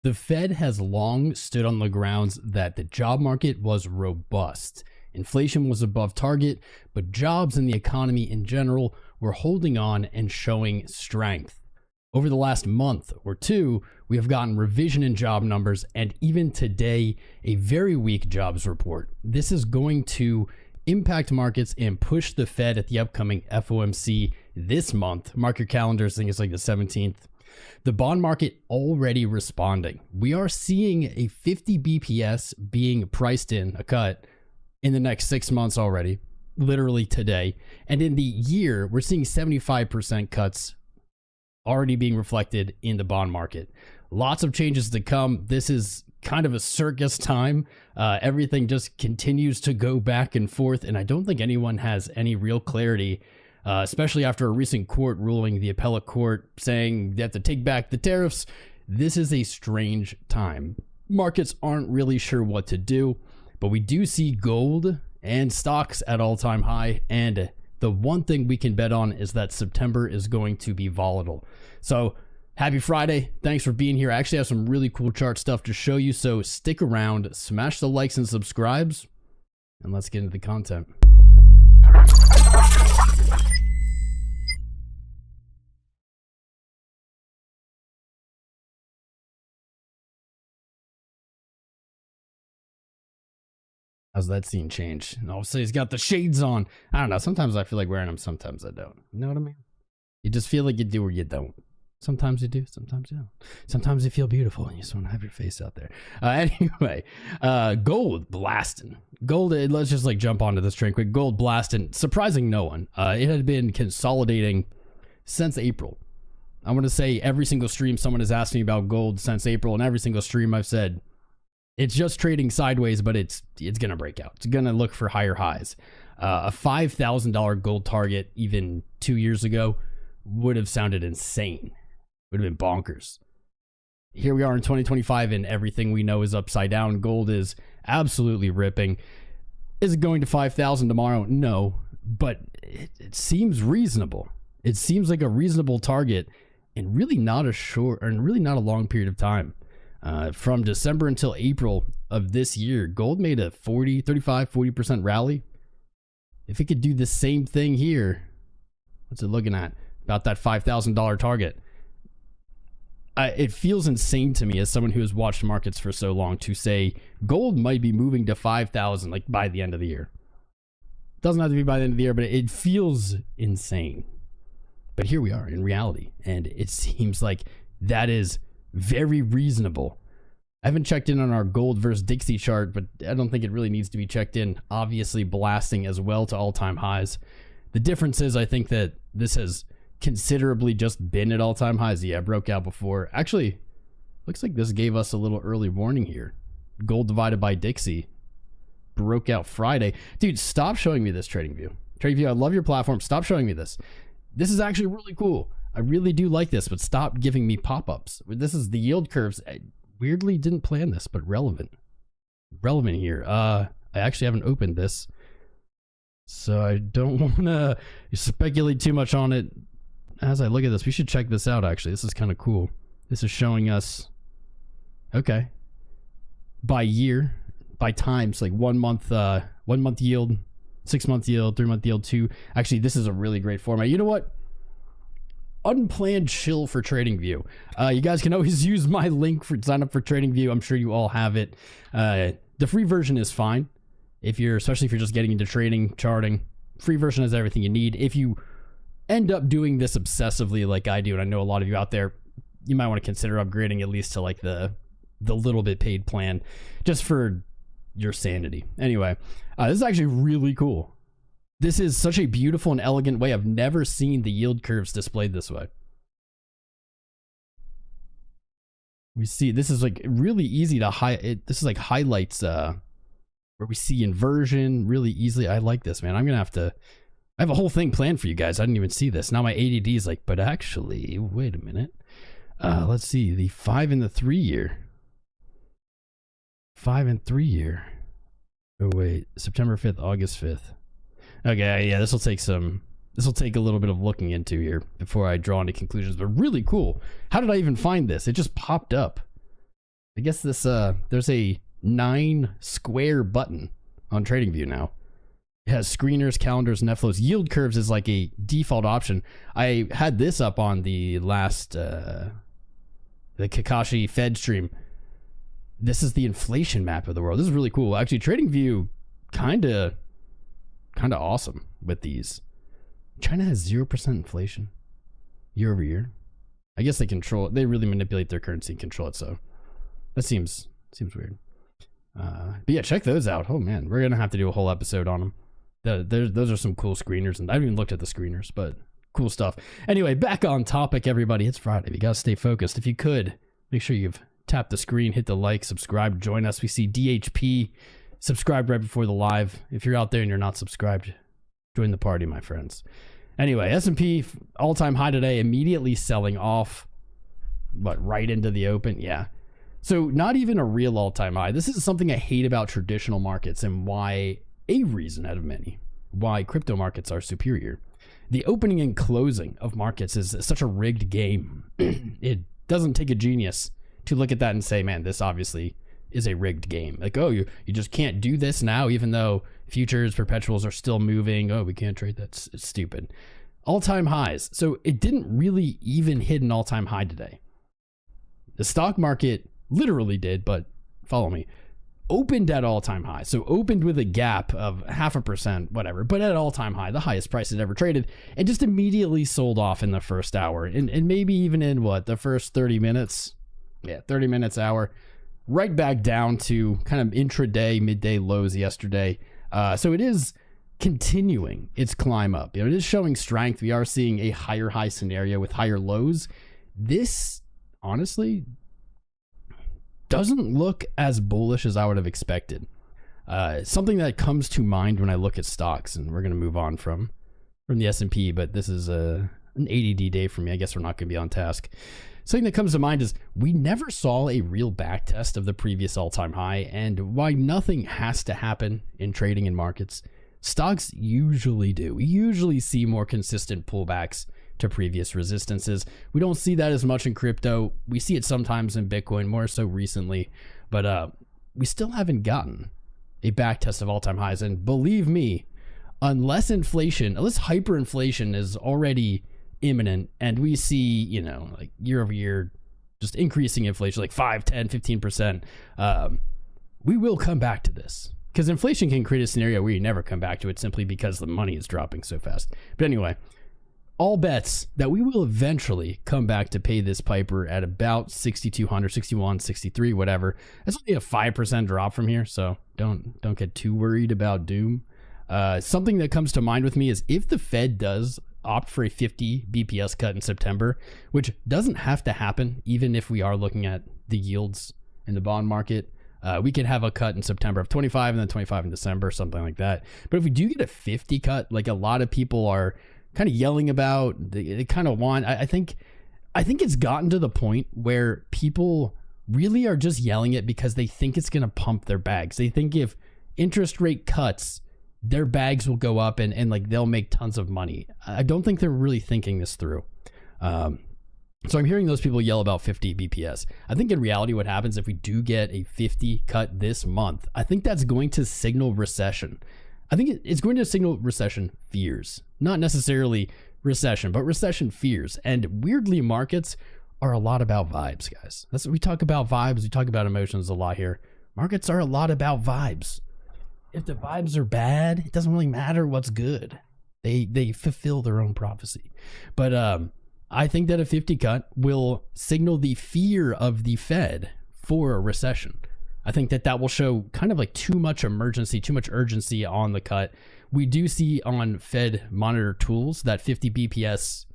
The Fed has long stood on the grounds that the job market was robust. Inflation was above target, but jobs in the economy in general were holding on and showing strength. Over the last month or two, we have gotten revision in job numbers, and even today, a very weak jobs report. This is going to impact markets and push the Fed at the upcoming FOMC this month. Mark your calendars, I think it's like the 17th. The bond market already responding. We are seeing a 50 BPS being priced in, a cut, in the next 6 months already, literally today. And in the year, we're seeing 75% cuts already being reflected in the bond market. Lots of changes to come. This is kind of a circus time. Everything just continues to go back and forth, and I don't think anyone has any real clarity, especially after a recent court ruling, the appellate court saying they have to take back the tariffs. This is a strange time. Markets aren't really sure what to do, but we do see gold and stocks at all-time high, and the one thing we can bet on is that September is going to be volatile. So happy Friday. Thanks for being here. I actually have some really cool chart stuff to show you, so stick around, smash the likes and subscribes, and let's get into the content. How's that scene change? And all of a sudden he's got the shades on. I don't know. Sometimes I feel like wearing them. Sometimes I don't. You know what I mean? You just feel like you do or you don't. Sometimes you do. Sometimes you don't. Sometimes you feel beautiful and you just want to have your face out there. Anyway, gold blasting. Gold, let's just like jump onto this train quick. Gold blasting. Surprising no one. It had been consolidating since April. I want to say every single stream someone has asked me about gold since April, and every single stream I've said, it's just trading sideways, but it's going to break out. It's going to look for higher highs. A $5,000 gold target even 2 years ago would have sounded insane. Would have been bonkers. Here we are in 2025 and everything we know is upside down. Gold is absolutely ripping. Is it going to 5,000 tomorrow? No, but it seems reasonable. It seems like a reasonable target and really not a short, and really not a long period of time. From December until April of this year, gold made a 40% rally. If it could do the same thing here, what's it looking at? About that $5,000 target. It feels insane to me as someone who has watched markets for so long to say gold might be moving to 5,000 like by the end of the year. Doesn't have to be by the end of the year, but it feels insane. But here we are in reality, and it seems like that is very reasonable. I haven't checked in on our gold versus Dixie chart, but I don't think it really needs to be checked in. Obviously blasting as well to all-time highs. The difference is I think that this has considerably just been at all-time highs. Yeah, broke out before. Actually, looks like this gave us a little early warning here. Gold divided by Dixie broke out Friday. Dude, stop showing me this Trading View. Trading View, I love your platform. Stop showing me this. This is actually really cool. I really do like this, but stop giving me pop-ups. This is the yield curves. I weirdly didn't plan this, but relevant here. I actually haven't opened this, so I don't want to speculate too much on it. As I look at this, we should check this out, actually. This is kind of cool. This is showing us, okay, by year, by times, like 1 month yield, 6 month yield, 3 month yield, 2. Actually, this is a really great format. You know what? Unplanned chill for Trading View. You guys can always use my link for sign up for Trading View. I'm sure you all have it. The free version is fine especially if you're just getting into trading, charting. Free version has everything you need. If you end up doing this obsessively like I do, and I know a lot of you out there, you might want to consider upgrading at least to like the little bit paid plan, just for your sanity. Anyway, this is actually really cool. This is such a beautiful and elegant way. I've never seen the yield curves displayed this way. We see this is like really easy to this is like highlights where we see inversion really easily. I like this, man. I have a whole thing planned for you guys. I didn't even see this. Now my ADD is like, but actually, wait a minute. Let's see the 5 and the 3 year. 5 and 3 year. Oh wait, September 5th, August 5th. Okay, yeah, this will take a little bit of looking into here before I draw any conclusions, but really cool. How did I even find this? It just popped up. I guess this there's a 9 square button on TradingView now. It has screeners, calendars, net flows. Yield curves is like a default option. I had this up on the last the Kakashi Fed stream. This is the inflation map of the world. This is really cool. Actually, TradingView kind of awesome with these. China has 0% inflation year over year. I guess they control it. They really manipulate their currency and control it. So that seems weird. But yeah, check those out. Oh man, we're gonna have to do a whole episode on them. Those are some cool screeners, and I haven't even looked at the screeners, but cool stuff. Anyway, back on topic, everybody. It's Friday. We gotta stay focused. If you could, make sure you've tapped the screen, hit the like, subscribe, join us. We see DHP subscribe right before the live. If you're out there and you're not subscribed, join the party, my friends. Anyway, S&P all-time high today, immediately selling off. What, right into the open? Yeah. So not even a real all-time high. This is something I hate about traditional markets, and why, a reason out of many, why crypto markets are superior. The opening and closing of markets is such a rigged game. It doesn't take a genius to look at that and say, man, this obviously is a rigged game. Like, oh, you just can't do this now, even though futures, perpetuals are still moving. Oh, we can't trade that. It's stupid. All-time highs. So it didn't really even hit an all-time high today. The stock market literally did, but follow me, opened at all-time high. So opened with a gap of 0.5%, whatever, but at all-time high, the highest price it ever traded, and just immediately sold off in the first hour, and maybe even in what, the first 30 minutes? Yeah, 30 minutes, hour, right back down to kind of intraday, midday lows yesterday. So it is continuing its climb up. You know, it is showing strength. We are seeing a higher high scenario with higher lows. This, honestly, doesn't look as bullish as I would have expected. Something that comes to mind when I look at stocks, and we're going to move on from the S&P, but this is an ADD day for me. I guess we're not going to be on task. Something that comes to mind is we never saw a real back test of the previous all-time high, and why nothing has to happen in trading and markets, stocks usually do. We usually see more consistent pullbacks to previous resistances. We don't see that as much in crypto. We see it sometimes in Bitcoin, more so recently, but we still haven't gotten a back test of all-time highs. And believe me, unless hyperinflation is already imminent, and we see, you know, like year over year, just increasing inflation, like 5, 10, 15%, we will come back to this, because inflation can create a scenario where you never come back to it simply because the money is dropping so fast. But anyway, all bets that we will eventually come back to pay this piper at about 6,200, 61, 63, whatever. That's only a 5% drop from here, so don't get too worried about doom. Something that comes to mind with me is if the Fed does opt for a 50 BPS cut in September, which doesn't have to happen, even if we are looking at the yields in the bond market. We could have a cut in September of 25 and then 25 in December, something like that. But if we do get a 50 cut, like a lot of people are kind of yelling about, they kind of want, I think it's gotten to the point where people really are just yelling it because they think it's going to pump their bags. They think if interest rate cuts, their bags will go up and like they'll make tons of money. I don't think they're really thinking this through. So I'm hearing those people yell about 50 BPS. I think in reality, what happens if we do get a 50 cut this month, I think that's going to signal recession. I think it's going to signal recession fears, not necessarily recession, but recession fears. And weirdly, markets are a lot about vibes, guys. That's what we talk about, vibes. We talk about emotions a lot here. Markets are a lot about vibes. If the vibes are bad, it doesn't really matter what's good. They fulfill their own prophecy. But I think that a 50 cut will signal the fear of the Fed for a recession. I think that will show kind of like too much urgency on the cut. We do see on Fed monitor tools that 50 BPS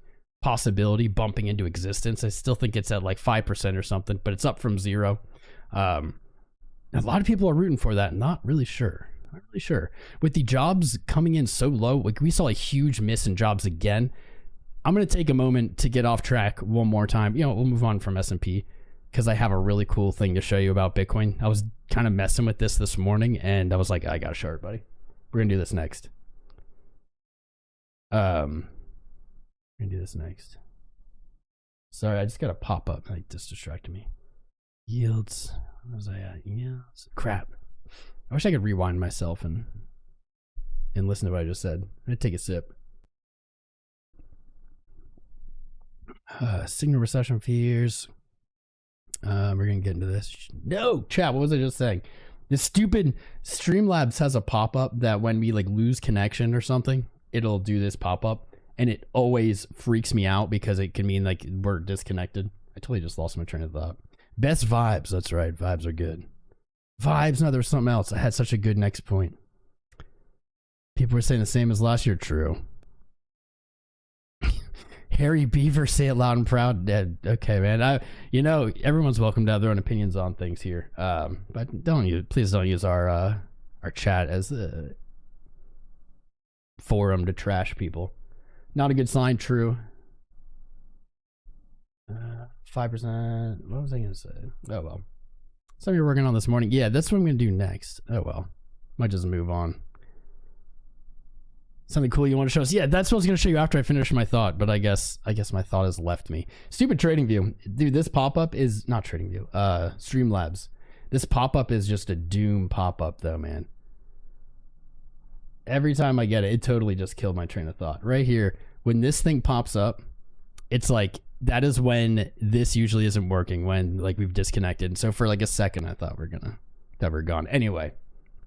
possibility bumping into existence. I still think it's at like 5% or something, but it's up from 0. A lot of people are rooting for that. Not really sure. With the jobs coming in so low, like we saw a huge miss in jobs again. I'm going to take a moment to get off track one more time. You know, we'll move on from S&P because I have a really cool thing to show you about Bitcoin. I was kind of messing with this morning, and I was like, I got to show everybody. We're going to do this next. Sorry, I just got a pop up. Like, this distracted me. Yields. Where was I at? Yeah. Crap. I wish I could rewind myself and listen to what I just said. I'm gonna take a sip. Signal recession fears. We're gonna get into this. No, chat. What was I just saying? This stupid Streamlabs has a pop-up that when we like lose connection or something, it'll do this pop-up, and it always freaks me out because it can mean like we're disconnected. I totally just lost my train of thought. Best vibes. That's right. Vibes are good. Vibes. No, there was something else. I had such a good next point. People were saying the same as last year. True. Harry Beaver, say it loud and proud. Okay, man. You know, everyone's welcome to have their own opinions on things here. But please don't use our chat as a forum to trash people. Not a good sign. True. 5%. What was I gonna say? Oh well. Something you're working on this morning. Yeah, that's what I'm gonna do next. Oh well. Might just move on. Something cool you want to show us? Yeah, that's what I was going to show you after I finish my thought, but I guess my thought has left me. Stupid Trading View. Dude, this pop-up is not Trading View. Streamlabs. This pop-up is just a doom pop-up though, man. Every time I get it, it totally just killed my train of thought. Right here, when this thing pops up, it's like that is when this usually isn't working, when like we've disconnected. So for like a second I thought we're gone. Anyway,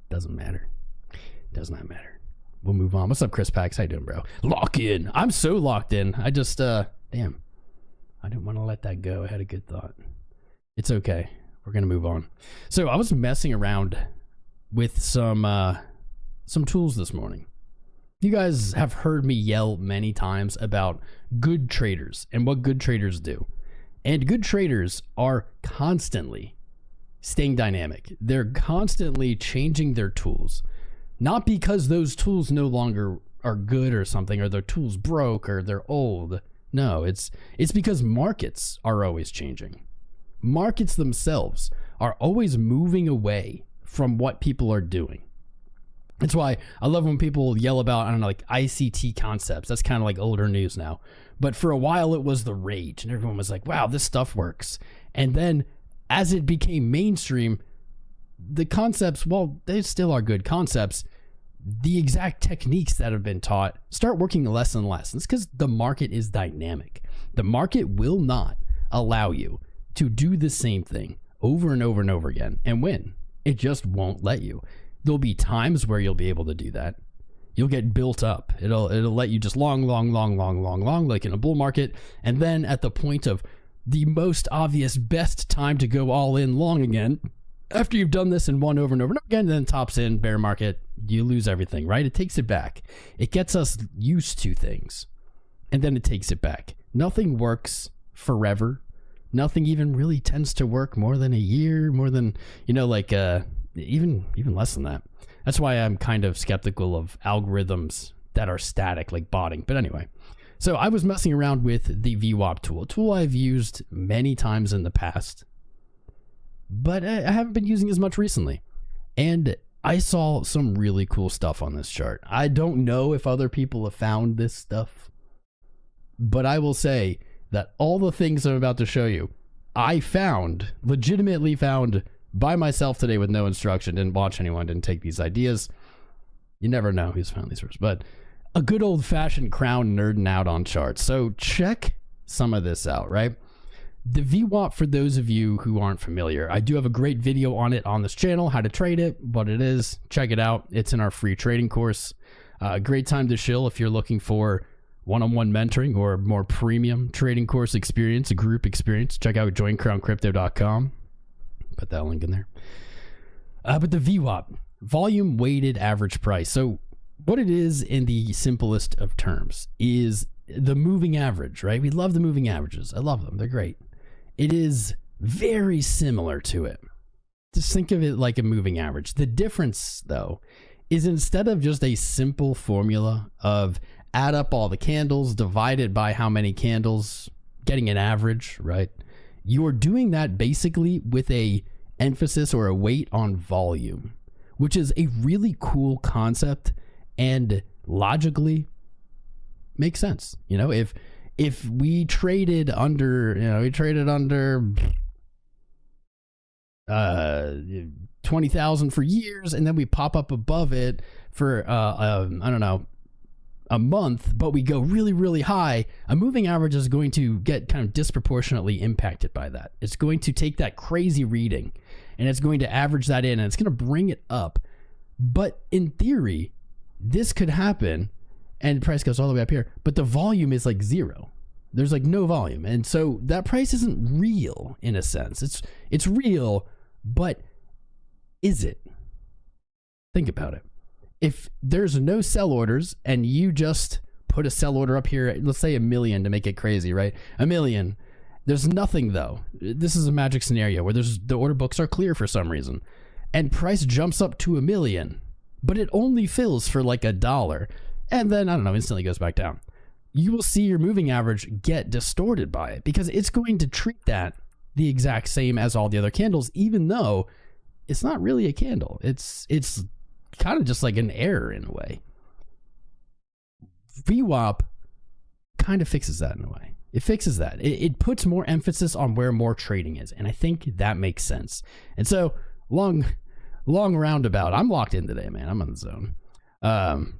doesn't matter. Does not matter. We'll move on. What's up, Chris Pax? How you doing, bro? Lock in. I'm so locked in. I just, damn. I didn't want to let that go. I had a good thought. It's okay. We're going to move on. So I was messing around with some tools this morning. You guys have heard me yell many times about good traders and what good traders do. And good traders are constantly staying dynamic. They're constantly changing their tools. Not because those tools no longer are good or something, or their tools broke or they're old. No, it's because markets are always changing. Markets themselves are always moving away from what people are doing. That's why I love when people yell about, I don't know, like ICT concepts. That's kind of like older news now. But for a while it was the rage and everyone was like, wow, this stuff works. And then as it became mainstream, the concepts, well, they still are good concepts. The exact techniques that have been taught start working less and less. It's because the market is dynamic. The market will not allow you to do the same thing over and over and over again and win. It just won't let you. There'll be times where you'll be able to do that. You'll get built up. It'll let you just long, like in a bull market. And then at the point of the most obvious best time to go all in long again, after you've done this and won over and over and over again, then tops in, bear market, you lose everything, right? It takes it back. It gets us used to things, and then it takes it back. Nothing works forever. Nothing even really tends to work more than a year, more than, you know, like even less than that. That's why I'm kind of skeptical of algorithms that are static, like botting. But anyway, so I was messing around with the VWAP tool, a tool I've used many times in the past, but I haven't been using as much recently. And I saw some really cool stuff on this chart. I don't know if other people have found this stuff, but I will say that all the things I'm about to show you, I legitimately found by myself today with no instruction. Didn't watch anyone, didn't take these ideas. You never know who's found these first, but a good old fashioned crown nerding out on charts. So check some of this out, right? The VWAP, for those of you who aren't familiar, I do have a great video on it on this channel, how to trade it, what it is. Check it out. It's in our free trading course. Great time to shill if you're looking for one-on-one mentoring or more premium trading course experience, a group experience. Check out joincrowncrypto.com. Put that link in there. But the VWAP, volume weighted average price. So what it is in the simplest of terms is the moving average, right? We love the moving averages. I love them. They're great. It is very similar to it. Just think of it like a moving average. The difference, though, is instead of just a simple formula of add up all the candles, divide it by how many candles, getting an average, right? You are doing that basically with a emphasis or a weight on volume, which is a really cool concept and logically makes sense. You know, if we traded under, 20,000 for years, and then we pop up above it for I don't know, a month, but we go really, really high, a moving average is going to get kind of disproportionately impacted by that. It's going to take that crazy reading and it's going to average that in, and it's going to bring it up. But in theory, this could happen and the price goes all the way up here, but the volume is like zero. There's like no volume. And so that price isn't real in a sense. It's real, but is it? Think about it. If there's no sell orders and you just put a sell order up here, let's say 1 million to make it crazy, right? 1 million. There's nothing though. This is a magic scenario where the order books are clear for some reason, and price jumps up to 1 million, but it only fills for like $1, and then I don't know, instantly goes back down. You will see your moving average get distorted by it because it's going to treat that the exact same as all the other candles, even though it's not really a candle. It's kind of just like an error in a way. VWAP kind of fixes that in a way. It fixes that. It puts more emphasis on where more trading is, and I think that makes sense. And so long roundabout. I'm locked in today, man. I'm on the zone.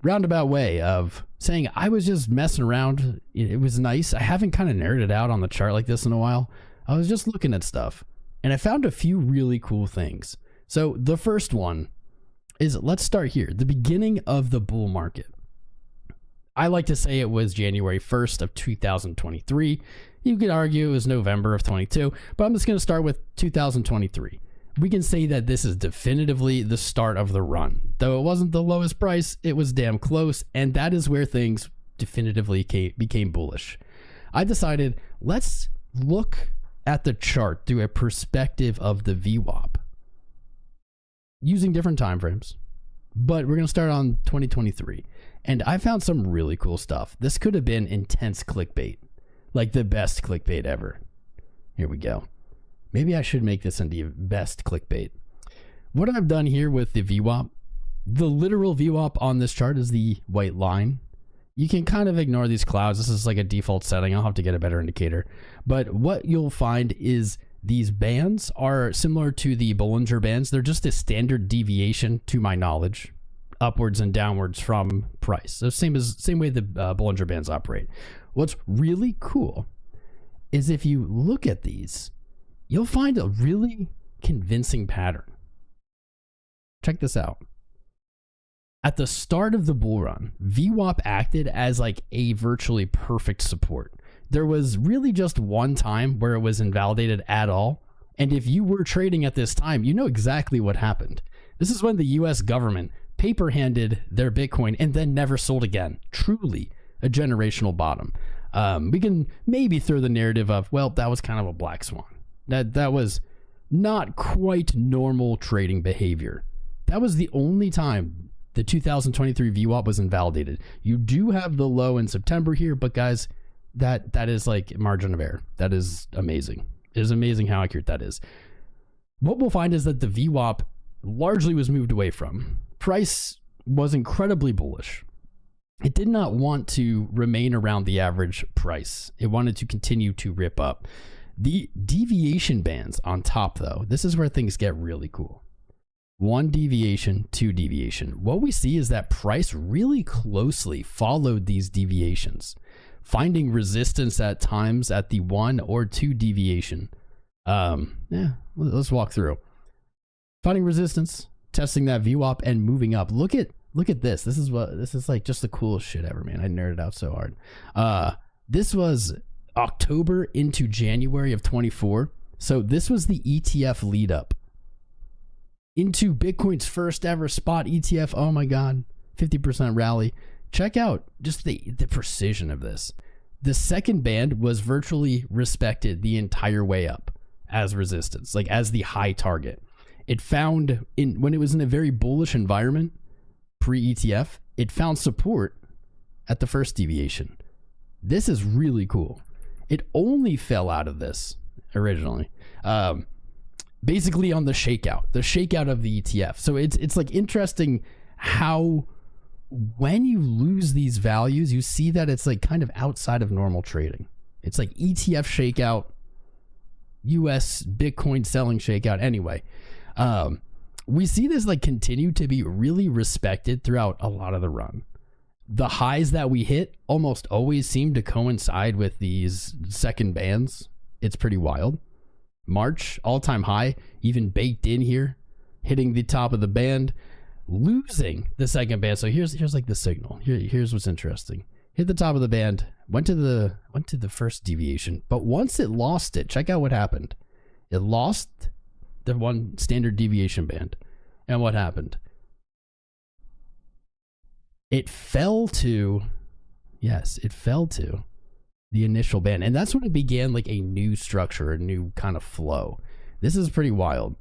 Roundabout way of saying I was just messing around. It was nice. I haven't kind of nerded out on the chart like this in a while. I was just looking at stuff and I found a few really cool things. So the first one is, let's start here. The beginning of the bull market. I like to say it was January 1st of 2023. You could argue it was November of 22, but I'm just going to start with 2023. We can say that this is definitively the start of the run. Though it wasn't the lowest price, it was damn close, and that is where things definitively became bullish. I decided, let's look at the chart through a perspective of the VWAP using different time frames, but we're going to start on 2023. And I found some really cool stuff. This could have been intense clickbait, like the best clickbait ever. Here we go. Maybe I should make this into best clickbait. What I've done here with the VWAP, the literal VWAP on this chart is the white line. You can kind of ignore these clouds. This is like a default setting. I'll have to get a better indicator. But what you'll find is these bands are similar to the Bollinger Bands. They're just a standard deviation, to my knowledge, upwards and downwards from price. So same way the Bollinger Bands operate. What's really cool is if you look at these, you'll find a really convincing pattern. Check this out. At the start of the bull run, VWAP acted as like a virtually perfect support. There was really just one time where it was invalidated at all. And if you were trading at this time, you know exactly what happened. This is when the US government paper-handed their Bitcoin and then never sold again. Truly a generational bottom. We can maybe throw the narrative of, well, that was kind of a black swan. That was not quite normal trading behavior. That was the only time the 2023 VWAP was invalidated. You do have the low in September here, but guys, that is like margin of error. That is amazing. It is amazing how accurate that is. What we'll find is that the VWAP largely was moved away from. Price was incredibly bullish. It did not want to remain around the average price. It wanted to continue to rip up. The deviation bands on top, though, this is where things get really cool. 1 deviation, 2 deviation. What we see is that price really closely followed these deviations, finding resistance at times at the 1 or 2 deviation. Let's walk through. Finding resistance, testing that VWAP, and moving up. Look at this. This is like just the coolest shit ever, man. I nerded out so hard. This was October into January of 24. So this was the ETF lead up into Bitcoin's first ever spot ETF. Oh my God, 50% rally. Check out just the precision of this. The second band was virtually respected the entire way up as resistance, like as the high target. It found when it was in a very bullish environment, pre-ETF, it found support at the first deviation. This is really cool. It only fell out of this originally, basically on the shakeout of the ETF. So it's like interesting how when you lose these values, you see that it's like kind of outside of normal trading. It's like ETF shakeout, US Bitcoin selling shakeout. Anyway, we see this like continue to be really respected throughout a lot of the run. The highs that we hit almost always seem to coincide with these second bands. It's pretty wild. March, all-time high, even baked in here, hitting the top of the band, losing the second band. So here's like the signal. Here's what's interesting. Hit the top of the band, went to the first deviation, but once it lost it, check out what happened. It lost the one standard deviation band. And what happened? It fell to, yes, it fell to the initial band. And that's when it began like a new structure, a new kind of flow. This is pretty wild.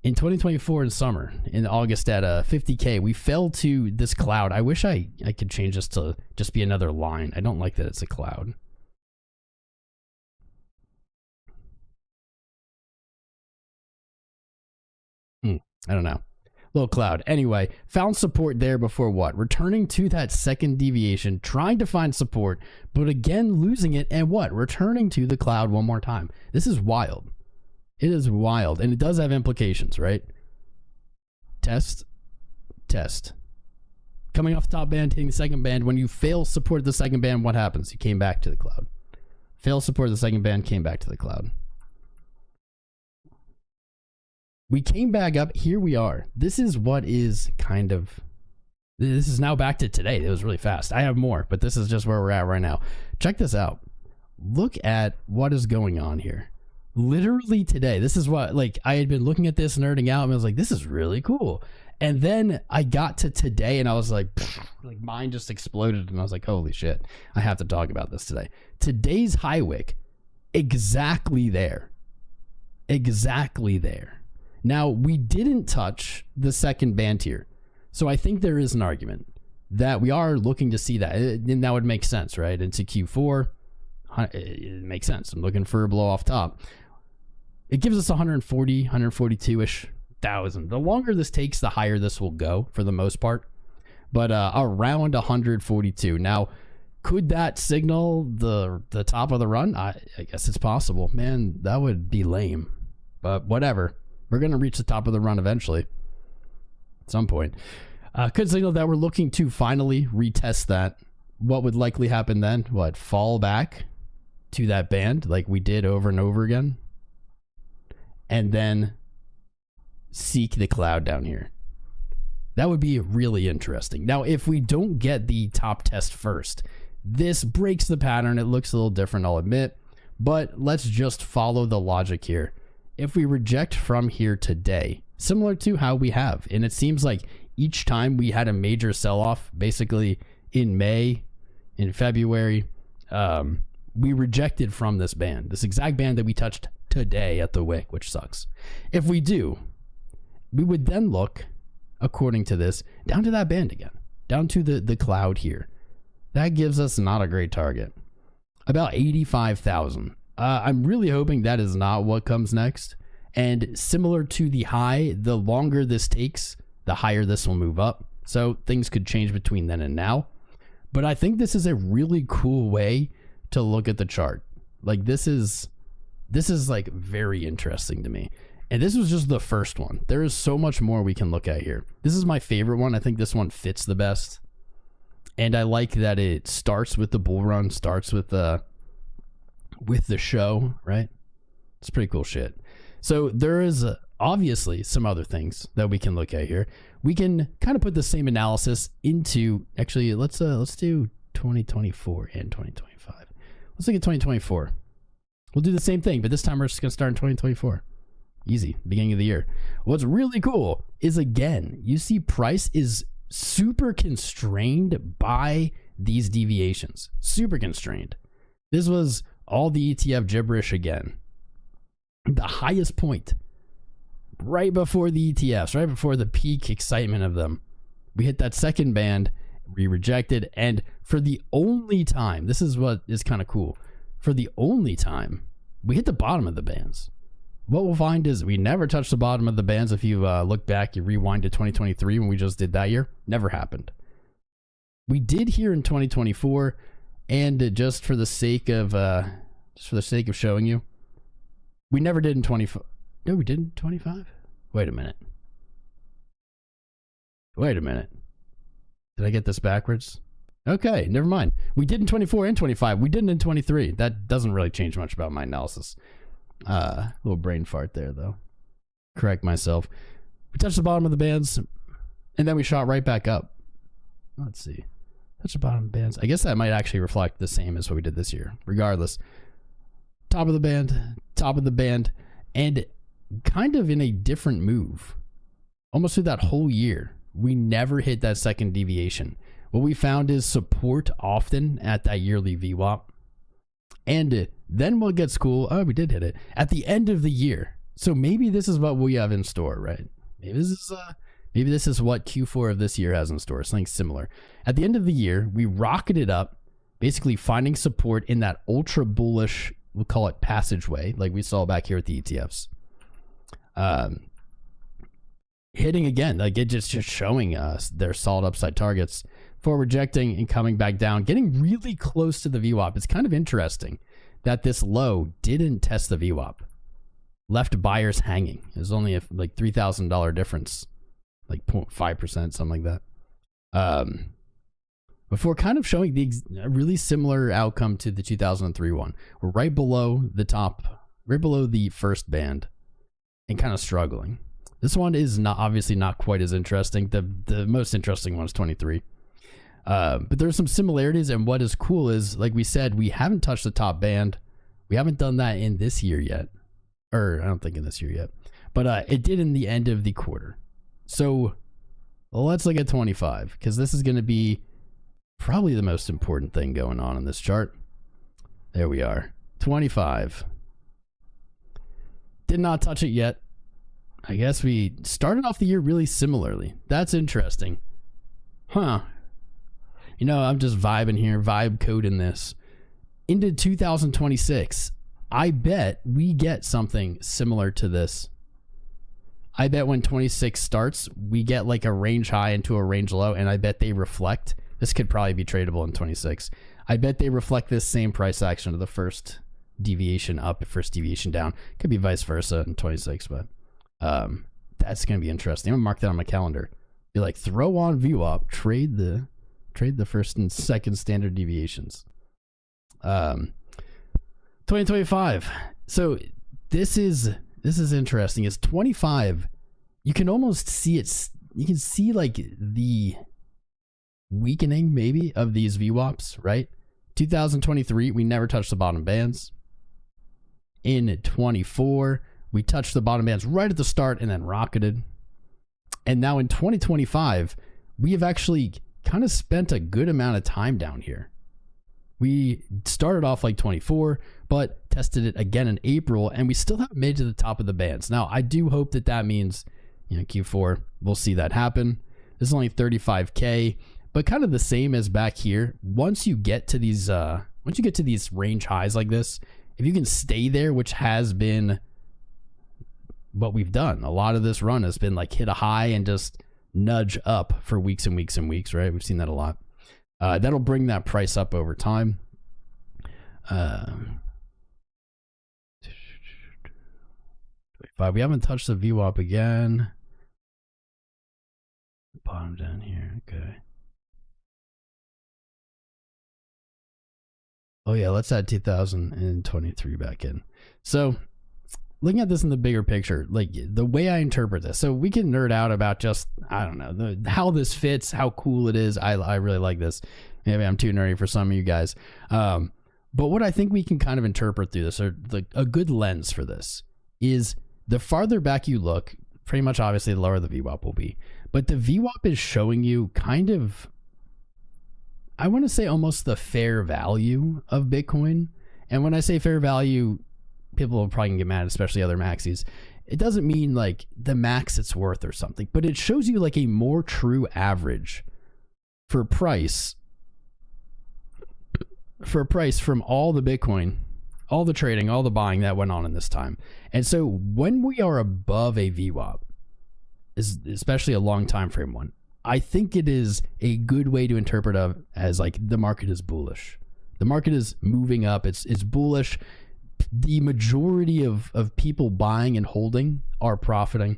In 2024 in summer, in August at 50K, we fell to this cloud. I wish I could change this to just be another line. I don't like that it's a cloud. I don't know. Little cloud. Anyway, found support there before what? Returning to that second deviation, trying to find support, but again losing it, and what? Returning to the cloud one more time. This is wild. It is wild, and it does have implications, right? Test. Coming off the top band, hitting the second band. When you fail support the second band, what happens? You came back to the cloud. Fail support the second band, came back to the cloud. We came back up. Here we are. This is what is kind of... This is now back to today. It was really fast. I have more, but this is just where we're at right now. Check this out. Look at what is going on here. Literally today. This is what, like, I had been looking at this, nerding out, and I was like, this is really cool. And then I got to today, and I was like mine just exploded, and I was like, holy shit. I have to talk about this today. Today's high wick, exactly there. Exactly there. Now, we didn't touch the second band here. So I think there is an argument that we are looking to see that. And that would make sense, right? Into Q4, it makes sense. I'm looking for a blow off top. It gives us 140, 142-ish thousand. The longer this takes, the higher this will go for the most part. But around 142. Now, could that signal the top of the run? I guess it's possible. Man, that would be lame. But whatever. We're going to reach the top of the run eventually at some point. Could signal that we're looking to finally retest that. What would likely happen then? What? Fall back to that band like we did over and over again? And then seek the cloud down here. That would be really interesting. Now, if we don't get the top test first, this breaks the pattern. It looks a little different, I'll admit. But let's just follow the logic here. If we reject from here today, similar to how we have, and it seems like each time we had a major sell-off, basically in May, in February, we rejected from this band, this exact band that we touched today at the wick, which sucks. If we do, we would then look, according to this, down to that band again, down to the cloud here. That gives us not a great target, about 85,000. I'm really hoping that is not what comes next. And similar to the high, the longer this takes, the higher this will move up. So things could change between then and now. But I think this is a really cool way to look at the chart. Like this is like very interesting to me. And this was just the first one. There is so much more we can look at here. This is my favorite one. I think this one fits the best. And I like that it starts with the bull run, starts with the show, right? It's pretty cool shit. So there is obviously some other things that we can look at here. We can kind of put the same analysis into, actually, let's do 2024 and 2025. Let's look at 2024. We'll do the same thing, but this time we're just gonna start in 2024. Easy, beginning of the year. What's really cool is, again, you see price is super constrained by these deviations. Super constrained. This was all the ETF gibberish again. The highest point right before the ETFs, right before the peak excitement of them, we hit that second band, we rejected, and for the only time, this is what is kind of cool, for the only time, we hit the bottom of the bands. What we'll find is we never touched the bottom of the bands. If you look back, you rewind to 2023 when we just did that year, never happened. We did here in 2024, and just for the sake of just for the sake of showing you. We never did in 25. No, we did in 25? Wait a minute. Wait a minute. Did I get this backwards? Okay, never mind. We did in 24 and 25. We didn't in 23. That doesn't really change much about my analysis. Little brain fart there, though. Correct myself. We touched the bottom of the bands, and then we shot right back up. Let's see. Touch the bottom of the bands. I guess that might actually reflect the same as what we did this year. Regardless. Top of the band, and kind of in a different move. Almost through that whole year, we never hit that second deviation. What we found is support often at that yearly VWAP. And then what gets cool, oh, we did hit it, at the end of the year. So maybe this is what we have in store, right? Maybe this is what Q4 of this year has in store, something similar. At the end of the year, we rocketed up, basically finding support in that ultra bullish, we'll call it passageway, like we saw back here at the ETFs. Hitting again, like it just showing us their solid upside targets for rejecting and coming back down, getting really close to the VWAP. It's kind of interesting that this low didn't test the VWAP. Left buyers hanging. It was only a like $3,000 difference, like 0.5%, something like that. Before kind of showing a really similar outcome to the 2003 one. We're right below the top, right below the first band, and kind of struggling. This one is obviously not quite as interesting. The most interesting one is 23. But there's some similarities, and what is cool is, like we said, we haven't touched the top band. We haven't done that in this year yet. Or I don't think in this year yet. But it did in the end of the quarter. So let's look at 25, because this is going to be probably the most important thing going on in this chart. There we are. 25. Did not touch it yet. I guess we started off the year really similarly. That's interesting. Huh. You know, I'm just vibing here, vibe coding this. Into 2026, I bet we get something similar to this. I bet when 26 starts, we get like a range high into a range low, and I bet they reflect. This could probably be tradable in 26. I bet they reflect this same price action of the first deviation up, first deviation down. Could be vice versa in 26, but that's going to be interesting. I'm going to mark that on my calendar. Be like, throw on VWAP, trade the first and second standard deviations. 2025. So this is interesting. It's 25. You can almost see it. You can see like the weakening maybe of these VWAPs, right? 2023, we never touched the bottom bands. In 24, we touched the bottom bands right at the start and then rocketed. And now in 2025, we have actually kind of spent a good amount of time down here. We started off like 24, but tested it again in April, and we still haven't made it to the top of the bands. Now, I do hope that means, you know, Q4, we'll see that happen. This is only 35K, but kind of the same as back here. Once you get to these range highs like this, if you can stay there, which has been what we've done, a lot of this run has been like hit a high and just nudge up for weeks and weeks and weeks, right? We've seen that a lot. That'll bring that price up over time. We haven't touched the VWAP again. Bottom down here. Okay. Oh yeah, let's add 2023 back in. So looking at this in the bigger picture, like the way I interpret this, so we can nerd out about just, I don't know, how this fits, how cool it is. I really like this. Maybe I'm too nerdy for some of you guys. But what I think we can kind of interpret through this, or a good lens for this, is the farther back you look, pretty much obviously the lower the VWAP will be. But the VWAP is showing you kind of, I want to say almost the fair value of Bitcoin. And when I say fair value, people will probably get mad, especially other maxis. It doesn't mean like the max it's worth or something, but it shows you like a more true average for price from all the Bitcoin, all the trading, all the buying that went on in this time. And so when we are above a VWAP, especially a long time frame one, I think it is a good way to interpret as like the market is bullish. The market is moving up. It's bullish. The majority of people buying and holding are profiting.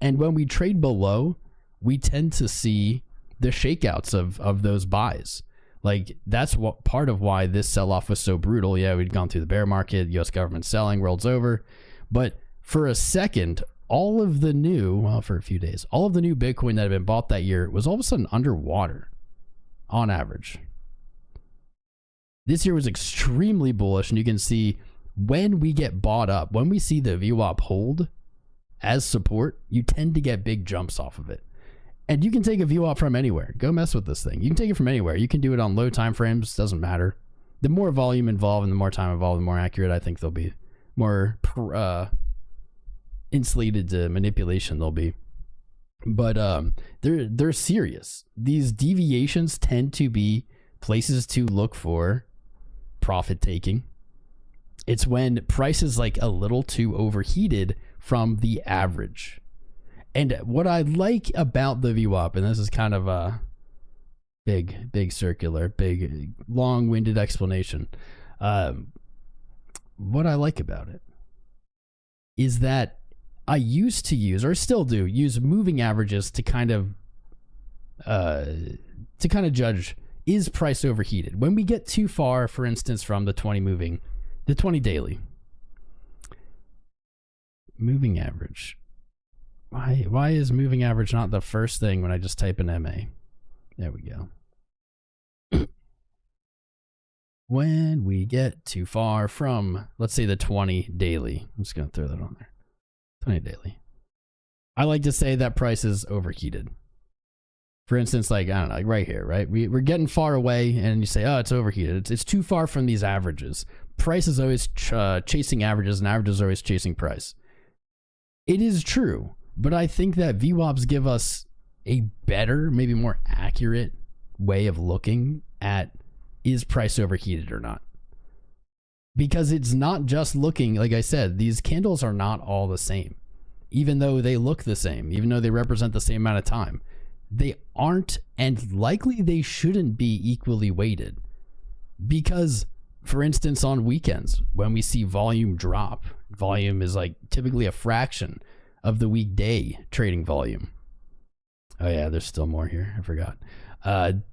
And when we trade below, we tend to see the shakeouts of those buys. Like, that's what part of why this sell-off was so brutal. Yeah, we'd gone through the bear market, U.S. government selling, world's over. But for a second, all of the new, well, for a few days, all of the new Bitcoin that had been bought that year was all of a sudden underwater on average. This year was extremely bullish, and you can see when we get bought up, when we see the VWAP hold as support, you tend to get big jumps off of it. And you can take a VWAP from anywhere. Go mess with this thing. You can take it from anywhere. You can do it on low time frames. Doesn't matter. The more volume involved and the more time involved, the more accurate I think they'll be. More insulated to manipulation they'll be. But they're serious. These deviations tend to be places to look for profit taking. It's when price is like a little too overheated from the average. And what I like about the VWAP, and this is kind of a big circular, big long-winded explanation. What I like about it is that I used to use, or still do, use moving averages to kind of judge, is price overheated? When we get too far, for instance, from the 20 daily. Moving average. Why is moving average not the first thing when I just type in MA? There we go. When we get too far from, let's say, the 20 daily. I'm just going to throw that on there. 20 daily. I like to say that price is overheated. For instance, like, I don't know, like right here, right? We're getting far away and you say, oh, it's overheated. It's too far from these averages. Price is always chasing averages and averages are always chasing price. It is true. But I think that VWAPs give us a better, maybe more accurate way of looking at, is price overheated or not? Because it's not just looking, like I said, these candles are not all the same. Even though they look the same, even though they represent the same amount of time, they aren't, and likely they shouldn't be equally weighted. Because, for instance, on weekends, when we see volume drop, volume is like typically a fraction of the weekday trading volume. Oh yeah, there's still more here. I forgot.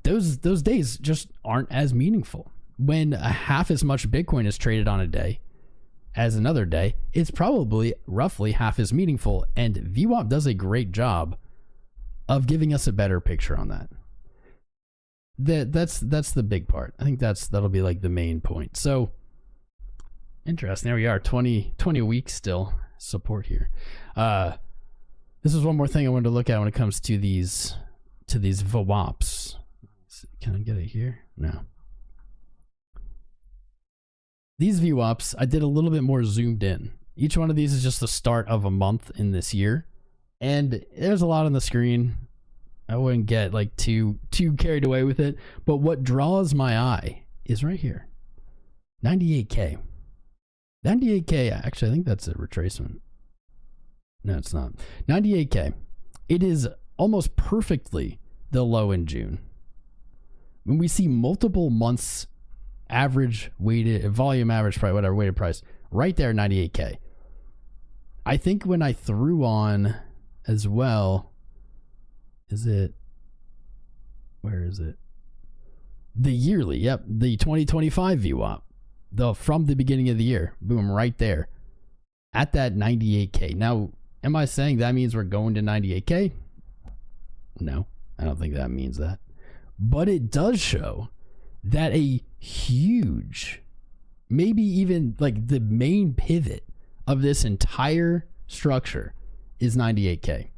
Those days just aren't as meaningful. When half as much Bitcoin is traded on a day as another day, it's probably roughly half as meaningful. And VWAP does a great job of giving us a better picture on that. That's the big part. I think that'll be like the main point. So interesting. There we are. 20 weeks still support here. This is one more thing I wanted to look at when it comes to these VWAPs. Can I get it here? No. These VWAPs, I did a little bit more zoomed in. Each one of these is just the start of a month in this year. And there's a lot on the screen. I wouldn't get like too carried away with it. But what draws my eye is right here. 98K. 98K, actually, I think that's a retracement. No, it's not. 98K. It is almost perfectly the low in June. When we see multiple months average weighted, volume average price, whatever, weighted price, right there, 98K. I think when I threw on as well, where is it? The yearly, yep, the 2025 VWAP. From the beginning of the year, boom, right there at that 98K. Now, am I saying that means we're going to 98K? No, I don't think that means that. But it does show that a huge, maybe even like the main pivot of this entire structure is 98K.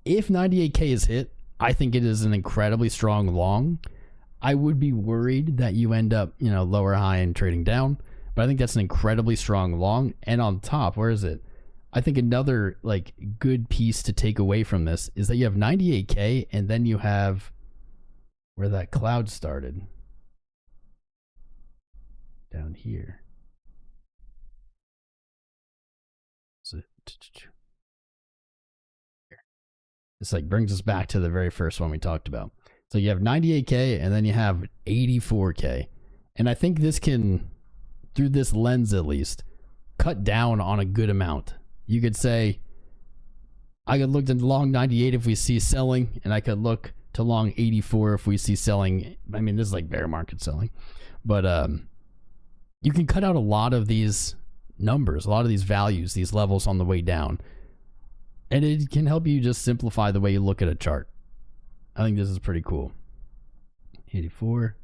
If 98K is hit, I think it is an incredibly strong long. I would be worried that you end up, lower high and trading down, but I think that's an incredibly strong long. And on top, where is it? I think another like good piece to take away from this is that you have 98K and then you have where that cloud started down here. This like brings us back to the very first one we talked about. So you have 98K and then you have 84K. And I think this can, through this lens at least, cut down on a good amount. You could say, I could look to long 98 if we see selling, and I could look to long 84 if we see selling. I mean, this is like bear market selling. But you can cut out a lot of these numbers, a lot of these values, these levels on the way down. And it can help you just simplify the way you look at a chart. I think this is pretty cool. 84.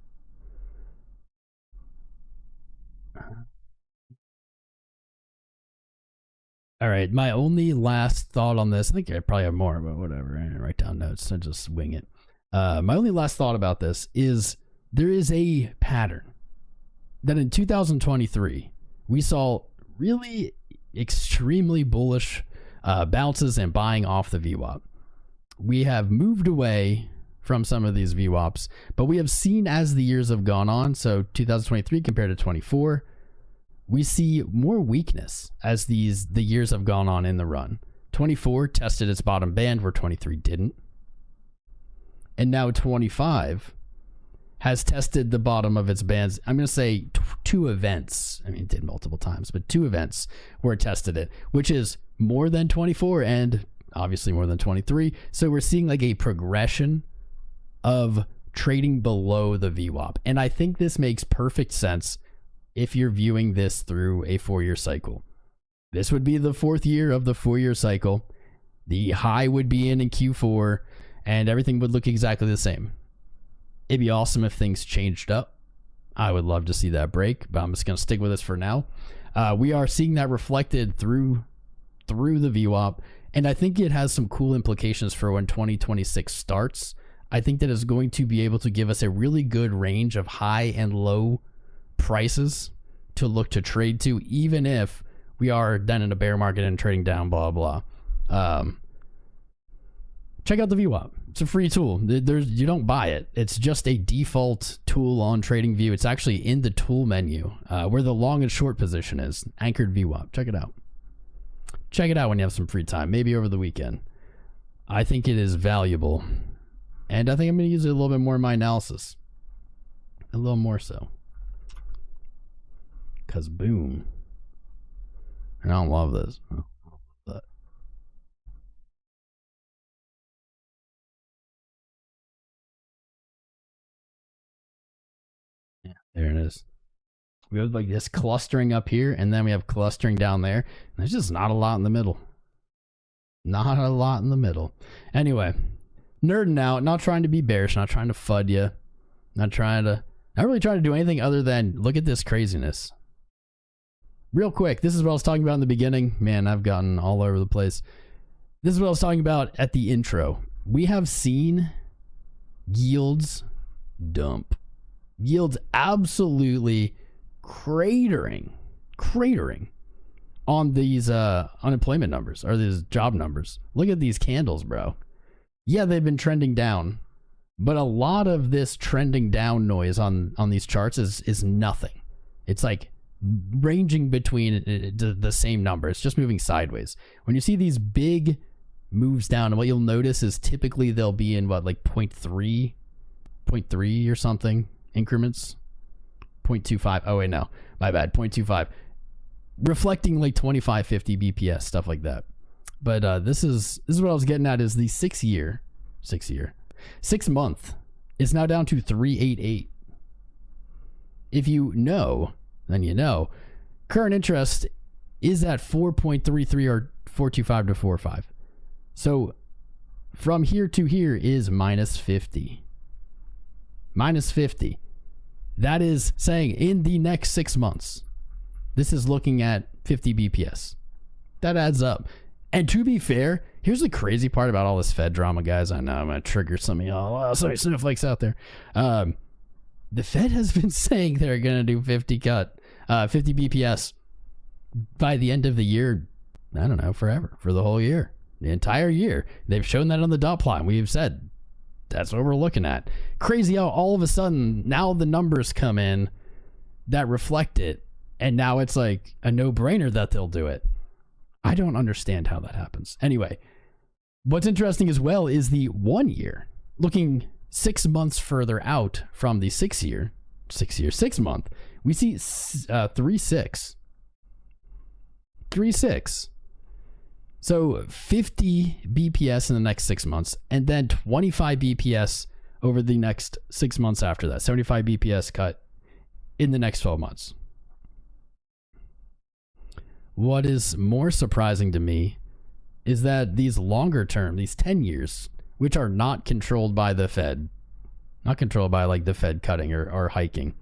All right, my only last thought on this, I think I probably have more, but whatever. I didn't write down notes, I just wing it. My only last thought about this is there is a pattern that in 2023, we saw really extremely bullish bounces and buying off the VWAP. We have moved away from some of these VWAPs, but we have seen as the years have gone on, so 2023 compared to 24, we see more weakness as the years have gone on in the run. 24 tested its bottom band where 23 didn't. And now 25 has tested the bottom of its bands. I'm going to say two events. I mean, it did multiple times, but two events where it tested it, which is more than 24 and obviously more than 23. So we're seeing like a progression of trading below the VWAP. And I think this makes perfect sense if you're viewing this through a 4-year cycle. This would be the 4th year of the 4-year cycle. The high would be in Q4 and everything would look exactly the same. It'd be awesome if things changed up. I would love to see that break, but I'm just going to stick with this for now. We are seeing that reflected through the VWAP, and I think it has some cool implications for when 2026 starts. I think that is going to be able to give us a really good range of high and low prices to look to trade to, even if we are then in a bear market and trading down, blah, blah. Check out the VWAP. It's a free tool. You don't buy it. It's just a default tool on TradingView. It's actually in the tool menu where the long and short position is. Anchored VWAP. Check it out. Check it out when you have some free time, maybe over the weekend. I think it is valuable. And I think I'm going to use it a little bit more in my analysis. A little more so. Because boom. And I don't love this. Yeah, there it is. We have like this clustering up here, and then we have clustering down there. And there's just not a lot in the middle. Not a lot in the middle. Anyway, nerding out, not trying to be bearish, not trying to FUD you, not really trying to do anything other than look at this craziness. Real quick, this is what I was talking about in the beginning. Man, I've gotten all over the place. This is what I was talking about at the intro. We have seen yields dump. Yields absolutely cratering on these unemployment numbers or these job numbers. Look at these candles, bro. Yeah, they've been trending down, but a lot of this trending down noise on these charts is nothing. It's like ranging between the same number. It's just moving sideways. When you see these big moves down, and what you'll notice is typically they'll be in what, like 0.3 or something increments. 0.25. Oh wait, no, my bad. 0.25, reflecting like 25, 50 BPS, stuff like that. But this is what I was getting at, is the 6 month is now down to 388. If you know, then you know. Current interest is at 4.33 or 425 to 45. So from here to here is minus 50. Minus 50. That is saying in the next 6 months, this is looking at 50 BPS. That adds up. And to be fair, here's the crazy part about all this Fed drama, guys. I know I'm going to trigger some of y'all. Oh, sorry, snowflakes out there. The Fed has been saying they're going to do 50 BPS by the end of the year. I don't know, forever, for the whole year, the entire year. They've shown that on the dot plot. We've said that's what we're looking at. Crazy how all of a sudden now the numbers come in that reflect it, and now it's like a no-brainer that they'll do it. I don't understand how that happens. Anyway, what's interesting as well is the 1 year looking 6 months further out from the 6 month, we see 3.6. 3.6. So 50 BPS in the next 6 months, and then 25 BPS over the next 6 months after that. 75 BPS cut in the next 12 months. What is more surprising to me is that these longer term, these 10 years, which are not controlled by the Fed, not controlled by like the Fed cutting or hiking,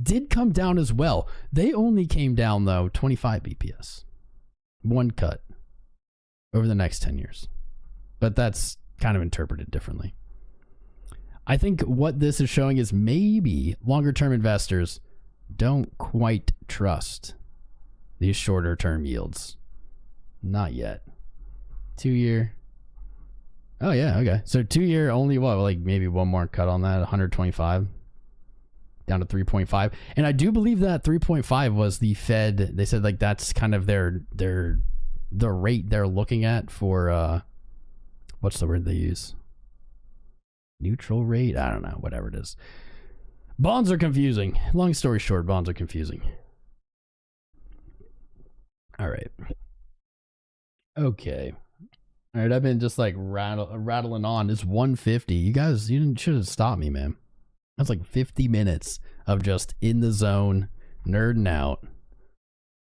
did come down as well. They only came down though 25 BPS. One cut over the next 10 years. But that's kind of interpreted differently. I think what this is showing is maybe longer term investors don't quite trust these shorter term yields. Not yet. 2 year. Oh yeah, okay. So 2 year only what, like maybe one more cut on that, 125 down to 3.5. And I do believe that 3.5 was the Fed. They said like that's kind of the rate they're looking at for what's the word they use? Neutral rate? I don't know, whatever it is. Bonds are confusing. Long story short, bonds are confusing. All right. Okay. All right, I've been just like rattling on. It's 150. You guys, you should have stopped me, man. That's like 50 minutes of just in the zone, nerding out,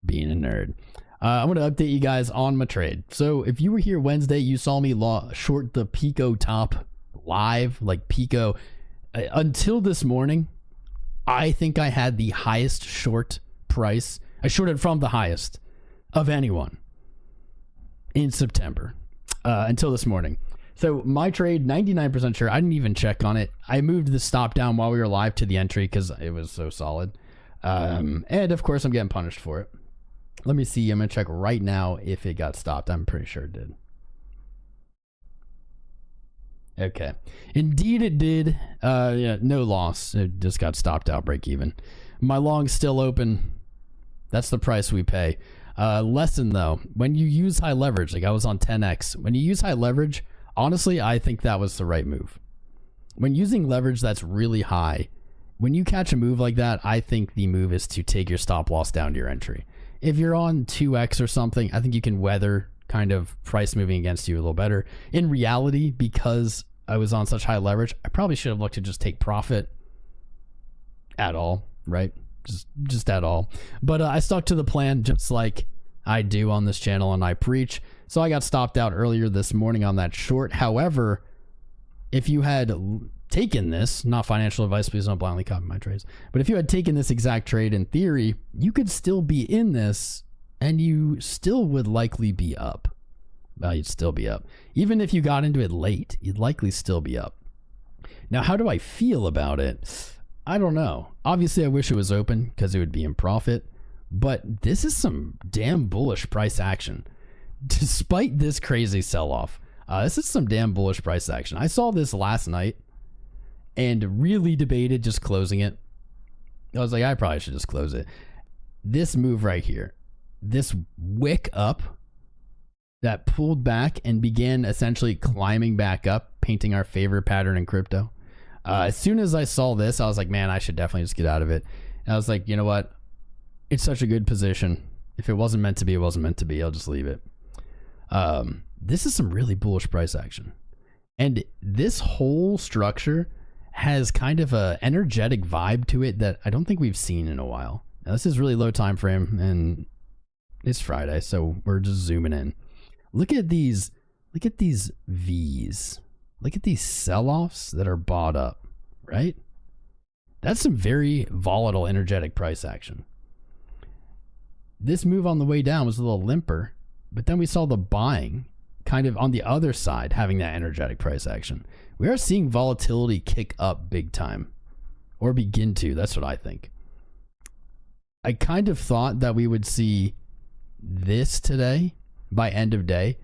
being a nerd. I'm going to update you guys on my trade. So if you were here Wednesday, you saw me short the 𝐒𝐿𝐴 top live, like 𝐒𝐿𝐴. Until this morning, I think I had the highest short price. I shorted from the highest of anyone in September until this morning. So my trade, 99% sure. I didn't even check on it. I moved the stop down while we were live to the entry because it was so solid. And of course, I'm getting punished for it. Let me see. I'm going to check right now if it got stopped. I'm pretty sure it did. Okay. Indeed it did. Yeah, no loss. It just got stopped out, break even. My long's still open. That's the price we pay. Lesson though, when you use high leverage, like I was on 10x, when you use high leverage, honestly, I think that was the right move. When using leverage that's really high, when you catch a move like that, I think the move is to take your stop loss down to your entry. If you're on 2x or something, I think you can weather kind of price moving against you a little better. In reality, because I was on such high leverage, I probably should have looked to just take profit at all, right? Just at all. But I stuck to the plan just like I do on this channel and I preach. So I got stopped out earlier this morning on that short. However, if you had taken this, not financial advice, please don't blindly copy my trades, but if you had taken this exact trade in theory, you could still be in this and you still would likely be up. Well, you'd still be up. Even if you got into it late, you'd likely still be up. Now, how do I feel about it? I don't know. Obviously, I wish it was open because it would be in profit, but this is some damn bullish price action. Despite this crazy sell-off, this is some damn bullish price action. I saw this last night and really debated just closing it. I was like, I probably should just close it. This move right here, this wick up that pulled back and began essentially climbing back up, painting our favorite pattern in crypto. As soon as I saw this, I was like, man, I should definitely just get out of it. And I was like, you know what? It's such a good position. If it wasn't meant to be, it wasn't meant to be. I'll just leave it. This is some really bullish price action. And this whole structure has kind of a energetic vibe to it that I don't think we've seen in a while. Now, this is really low time frame and it's Friday, so we're just zooming in. Look at these V's. Look at these sell-offs that are bought up, right? That's some very volatile, energetic price action. This move on the way down was a little limper, but then we saw the buying kind of on the other side having that energetic price action. We are seeing volatility kick up big time, or begin to. That's what I think. I kind of thought that we would see this today by end of day.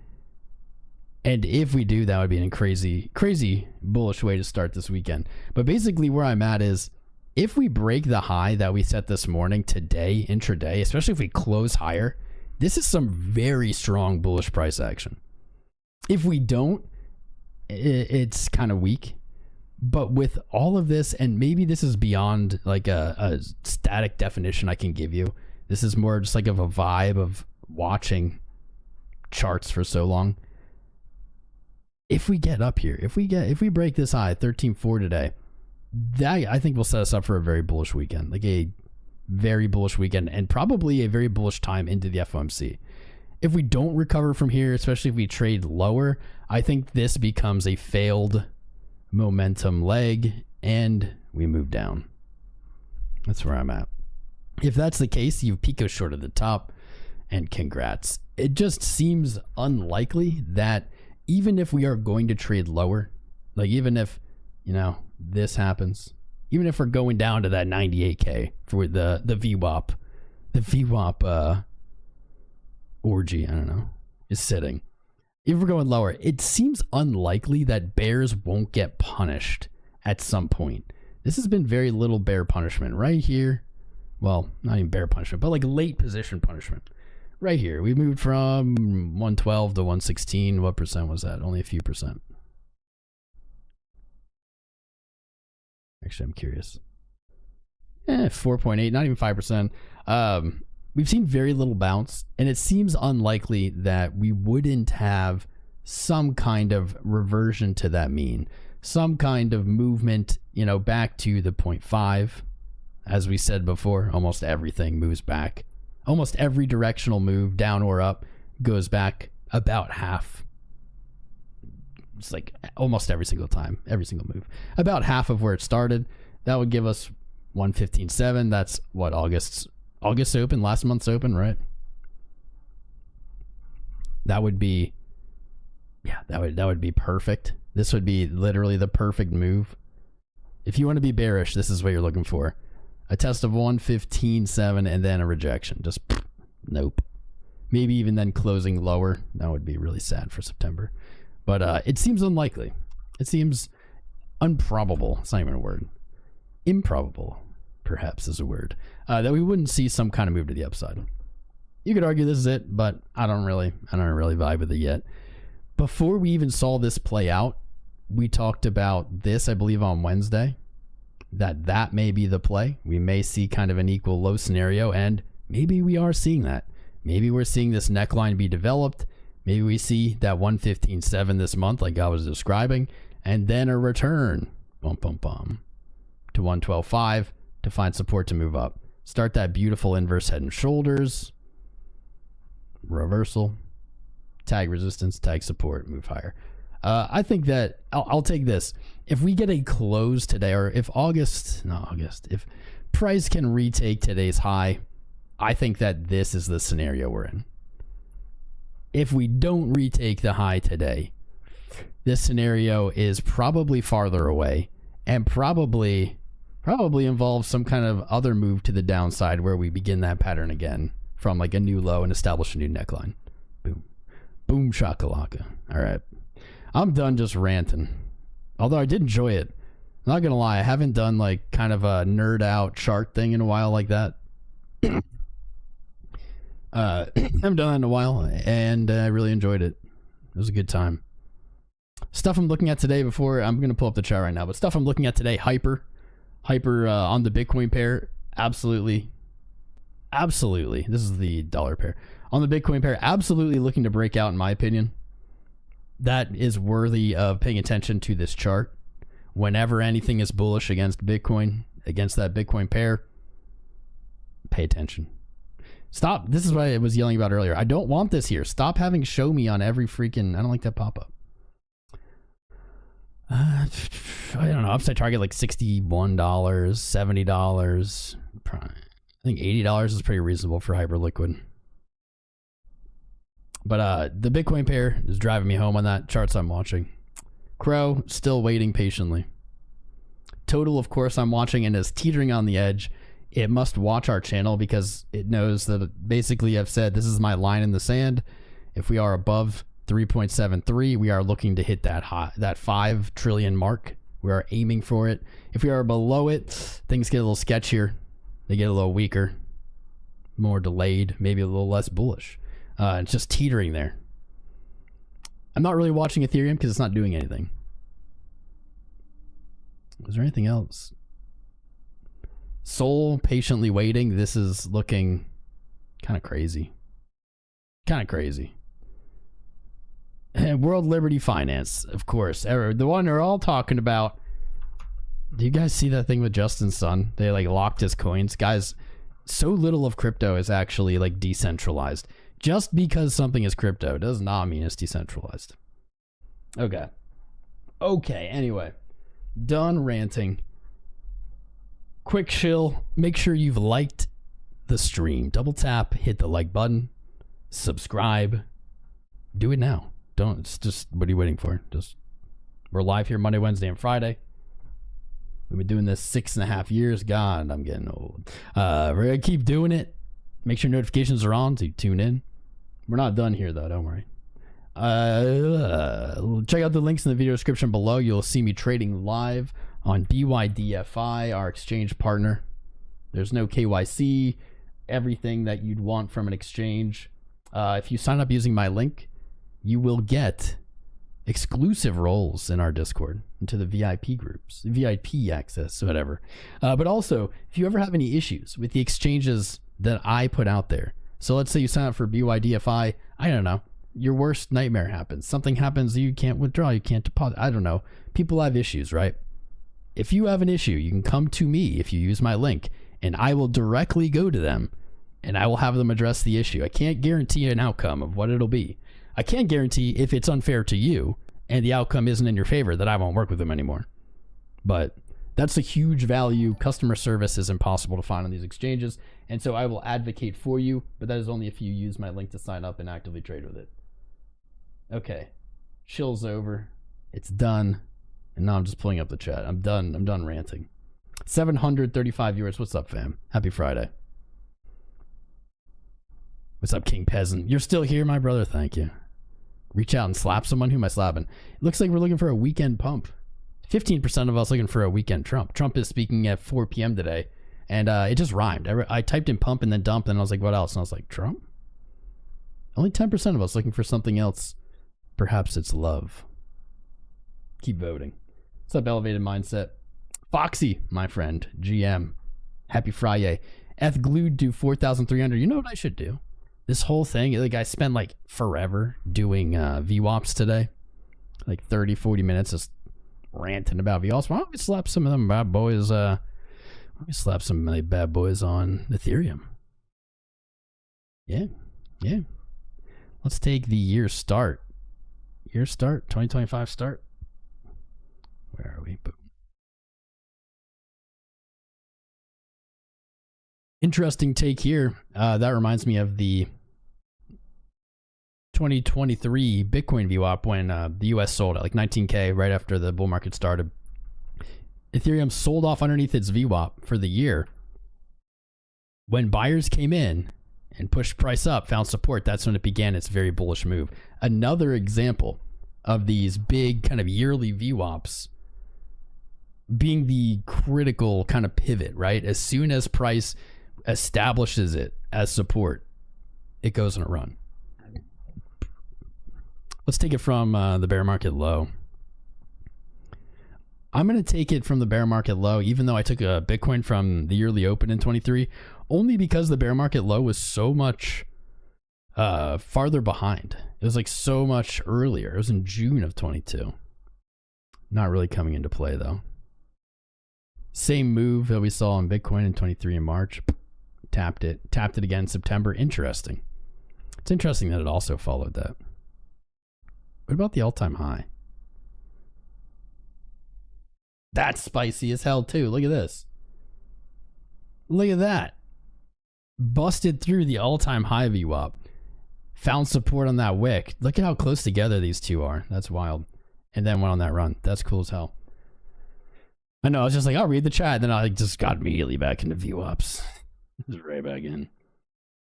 And if we do, that would be a crazy, crazy bullish way to start this weekend. But basically where I'm at is if we break the high that we set this morning today, intraday, especially if we close higher, this is some very strong bullish price action. If we don't, it's kind of weak. But with all of this, and maybe this is beyond like a static definition I can give you. This is more just like of a vibe of watching charts for so long. If we get up here, if we break this high 13.4 today, that I think will set us up for a very bullish weekend, like a very bullish weekend, and probably a very bullish time into the FOMC. If we don't recover from here, especially if we trade lower, I think this becomes a failed momentum leg and we move down. That's where I'm at. If that's the case, you've Pico short at the top, and congrats. It just seems unlikely that even if we are going to trade lower, like even if, you know, this happens, even if we're going down to that 98K for the VWAP orgy, I don't know, is sitting. If we're going lower, it seems unlikely that bears won't get punished at some point. This has been very little bear punishment right here. Well, not even bear punishment, but like late position punishment. Right here, we moved from 112 to 116. What percent was that? Only a few percent. Actually, I'm curious. 4.8, not even 5%. We've seen very little bounce, and it seems unlikely that we wouldn't have some kind of reversion to that mean, some kind of movement, you know, back to the 0.5. As we said before, almost everything moves back. Almost every directional move, down or up, goes back about half. It's like almost every single time, every single move. About half of where it started. That would give us 115.7. That's what, August open, last month's open, right? That would be, yeah, that would be perfect. This would be literally the perfect move. If you want to be bearish, this is what you're looking for. A test of 115.7 and then a rejection. Just nope. Maybe even then closing lower. That would be really sad for September. But it seems unlikely. It seems improbable. It's not even a word. Improbable, perhaps, is a word. That we wouldn't see some kind of move to the upside. You could argue this is it, but I don't really vibe with it yet. Before we even saw this play out, we talked about this, I believe, on Wednesday. That may be the play. We may see kind of an equal low scenario, and maybe we are seeing that. Maybe we're seeing this neckline be developed. Maybe we see that 115.7 this month, like I was describing, and then a return, to 112.5 to find support to move up. Start that beautiful inverse head and shoulders, reversal, tag resistance, tag support, move higher. I think that I'll take this. If we get a close today, or if if price can retake today's high, I think that this is the scenario we're in. If we don't retake the high today, this scenario is probably farther away and probably involves some kind of other move to the downside where we begin that pattern again from like a new low and establish a new neckline. Boom. Boom shakalaka. All right. I'm done just ranting. Although I did enjoy it. I'm not going to lie. I haven't done like kind of a nerd out chart thing in a while like that. I haven't done that in a while, and I really enjoyed it. It was a good time. Stuff I'm looking at today before, I'm going to pull up the chart right now, but stuff I'm looking at today, hyper on the Bitcoin pair, absolutely. This is the dollar pair. On the Bitcoin pair, absolutely looking to break out, in my opinion. That is worthy of paying attention to this chart. Whenever anything is bullish against Bitcoin, against that Bitcoin pair, pay attention. Stop. This is what I was yelling about earlier. I don't want this here. Stop having show me on every freaking... I don't like that pop-up. I don't know. Upside target like $61, $70. I think $80 is pretty reasonable for Hyperliquid. But the Bitcoin pair is driving me home on that. Charts I'm watching. Crow, still waiting patiently. Total, of course, I'm watching and is teetering on the edge. It must watch our channel because it knows that basically I've said this is my line in the sand. If we are above 3.73, we are looking to hit that 5 trillion mark. We are aiming for it. If we are below it, things get a little sketchier. They get a little weaker, more delayed, maybe a little less bullish. It's just teetering there. I'm not really watching Ethereum because it's not doing anything. Was there anything else? Soul patiently waiting. This is looking kind of crazy. Kind of crazy. And World Liberty Finance, of course. The one they're all talking about. Do you guys see that thing with Justin's son? They like locked his coins. Guys, so little of crypto is actually like decentralized. Just because something is crypto does not mean it's decentralized. Okay. Okay, anyway. Done ranting. Quick chill. Make sure you've liked the stream. Double tap, hit the like button, subscribe. Do it now. Don't, it's just, what are you waiting for? Just, we're live here Monday, Wednesday, and Friday. We've been doing this 6.5 years. God, I'm getting old. We're gonna keep doing it. Make sure notifications are on to tune in. We're not done here though, don't worry. Check out the links in the video description below. You'll see me trading live on BYDFI, our exchange partner. There's no KYC, everything that you'd want from an exchange. If you sign up using my link, you will get exclusive roles in our Discord, into the VIP groups, VIP access, whatever. But also, if you ever have any issues with the exchanges that I put out there, so let's say you sign up for BYDFI, I don't know, your worst nightmare happens. Something happens, you can't withdraw, you can't deposit, I don't know. People have issues, right? If you have an issue, you can come to me if you use my link, and I will directly go to them, and I will have them address the issue. I can't guarantee an outcome of what it'll be. I can't guarantee if it's unfair to you and the outcome isn't in your favor that I won't work with them anymore. But that's a huge value. Customer service is impossible to find on these exchanges, and so I will advocate for you, but that is only if you use my link to sign up and actively trade with it. Okay, chill's over. It's done. And now I'm just pulling up the chat. I'm done ranting. 735 viewers. What's up, fam? Happy Friday. What's up, King Peasant? You're still here, my brother? Thank you. Reach out and slap someone. Who am I slapping? It looks like we're looking for a weekend pump. 15% of us looking for a weekend Trump. Trump is speaking at 4 p.m. today, and it just rhymed. I typed in pump and then dump, and I was like, what else? And I was like, Trump? Only 10% of us looking for something else. Perhaps it's love. Keep voting. What's up, Elevated Mindset? Foxy, my friend. GM. Happy Friday. Glued to 4,300. You know what I should do? This whole thing, like, I spent like forever doing VWAPs today. Like 30, 40 minutes just ranting about VWAPs. Why don't we slap some of them bad boys? Why don't we slap some of the bad boys on Ethereum? Yeah. Yeah. Let's take the year start. Year start, 2025 start. Where are we? Boom. Interesting take here. That reminds me of the 2023 Bitcoin VWAP when the US sold at like 19K right after the bull market started. Ethereum sold off underneath its VWAP for the year. When buyers came in and pushed price up, found support, that's when it began its very bullish move. Another example of these big kind of yearly VWAPs being the critical kind of pivot, right? As soon as price establishes it as support, it goes on a run. Let's take it from the bear market low. I'm going to take it from the bear market low, even though I took a Bitcoin from the yearly open in 23, only because the bear market low was so much farther behind. It was like so much earlier. It was in June of 22. Not really coming into play though. Same move that we saw on Bitcoin in 23 in March. Tapped it again in September. Interesting. It's interesting that it also followed that. What about the all-time high? That's spicy as hell too. Look at this. Look at that. Busted through the all-time high VWAP. Found support on that wick. Look at how close together these two are. That's wild. And then went on that run. That's cool as hell. I know, I was just like, I'll read the chat. Then I just got immediately back into VWAPs. Just right back in.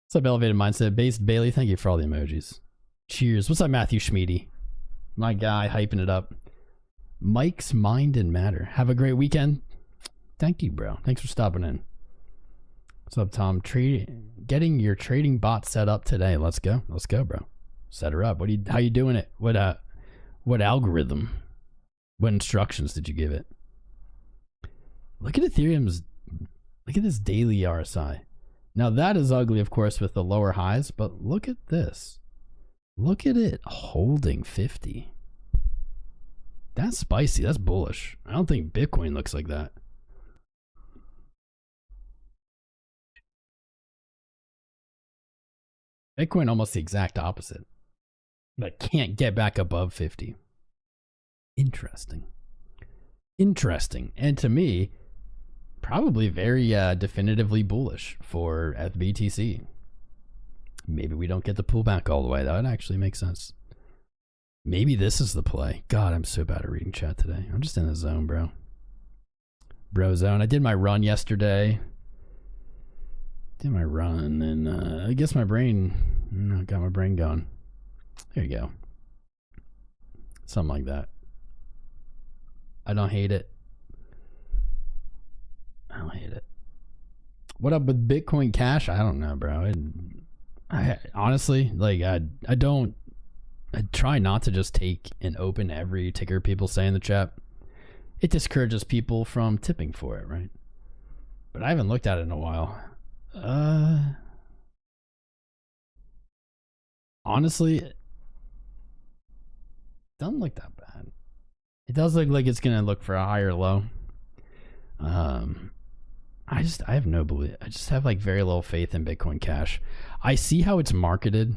What's up, Elevated Mindset? Based Bailey, thank you for all the emojis. Cheers. What's up, Matthew Schmeedy? My guy, hyping it up. Mike's Mind and Matter. Have a great weekend. Thank you, bro. Thanks for stopping in. What's up, Tom? Getting your trading bot set up today. Let's go. Let's go, bro. Set her up. How you doing it? What algorithm? What instructions did you give it? Look at Ethereum's, look at this daily RSI. Now that is ugly, of course, with the lower highs, but look at this. Look at it holding 50. That's spicy. That's bullish. I don't think Bitcoin looks like that. Bitcoin almost the exact opposite, but can't get back above 50. Interesting. Interesting. And to me, probably very definitively bullish for FBTC. Maybe we don't get the pullback all the way. That would actually make sense. Maybe this is the play. God, I'm so bad at reading chat today. I'm just in the zone, bro. Bro zone. I did my run yesterday. And I guess my brain, got my brain going. There you go. Something like that. I don't hate it. I don't hate it. What up with Bitcoin Cash? I don't know, bro. I honestly, like, I try not to just take and open every ticker people say in the chat. It discourages people from tipping for it, right? But I haven't looked at it in a while. Honestly, it doesn't look that bad. It does look like it's gonna look for a higher low. I have no belief. I just have like very little faith in Bitcoin Cash. I see how it's marketed.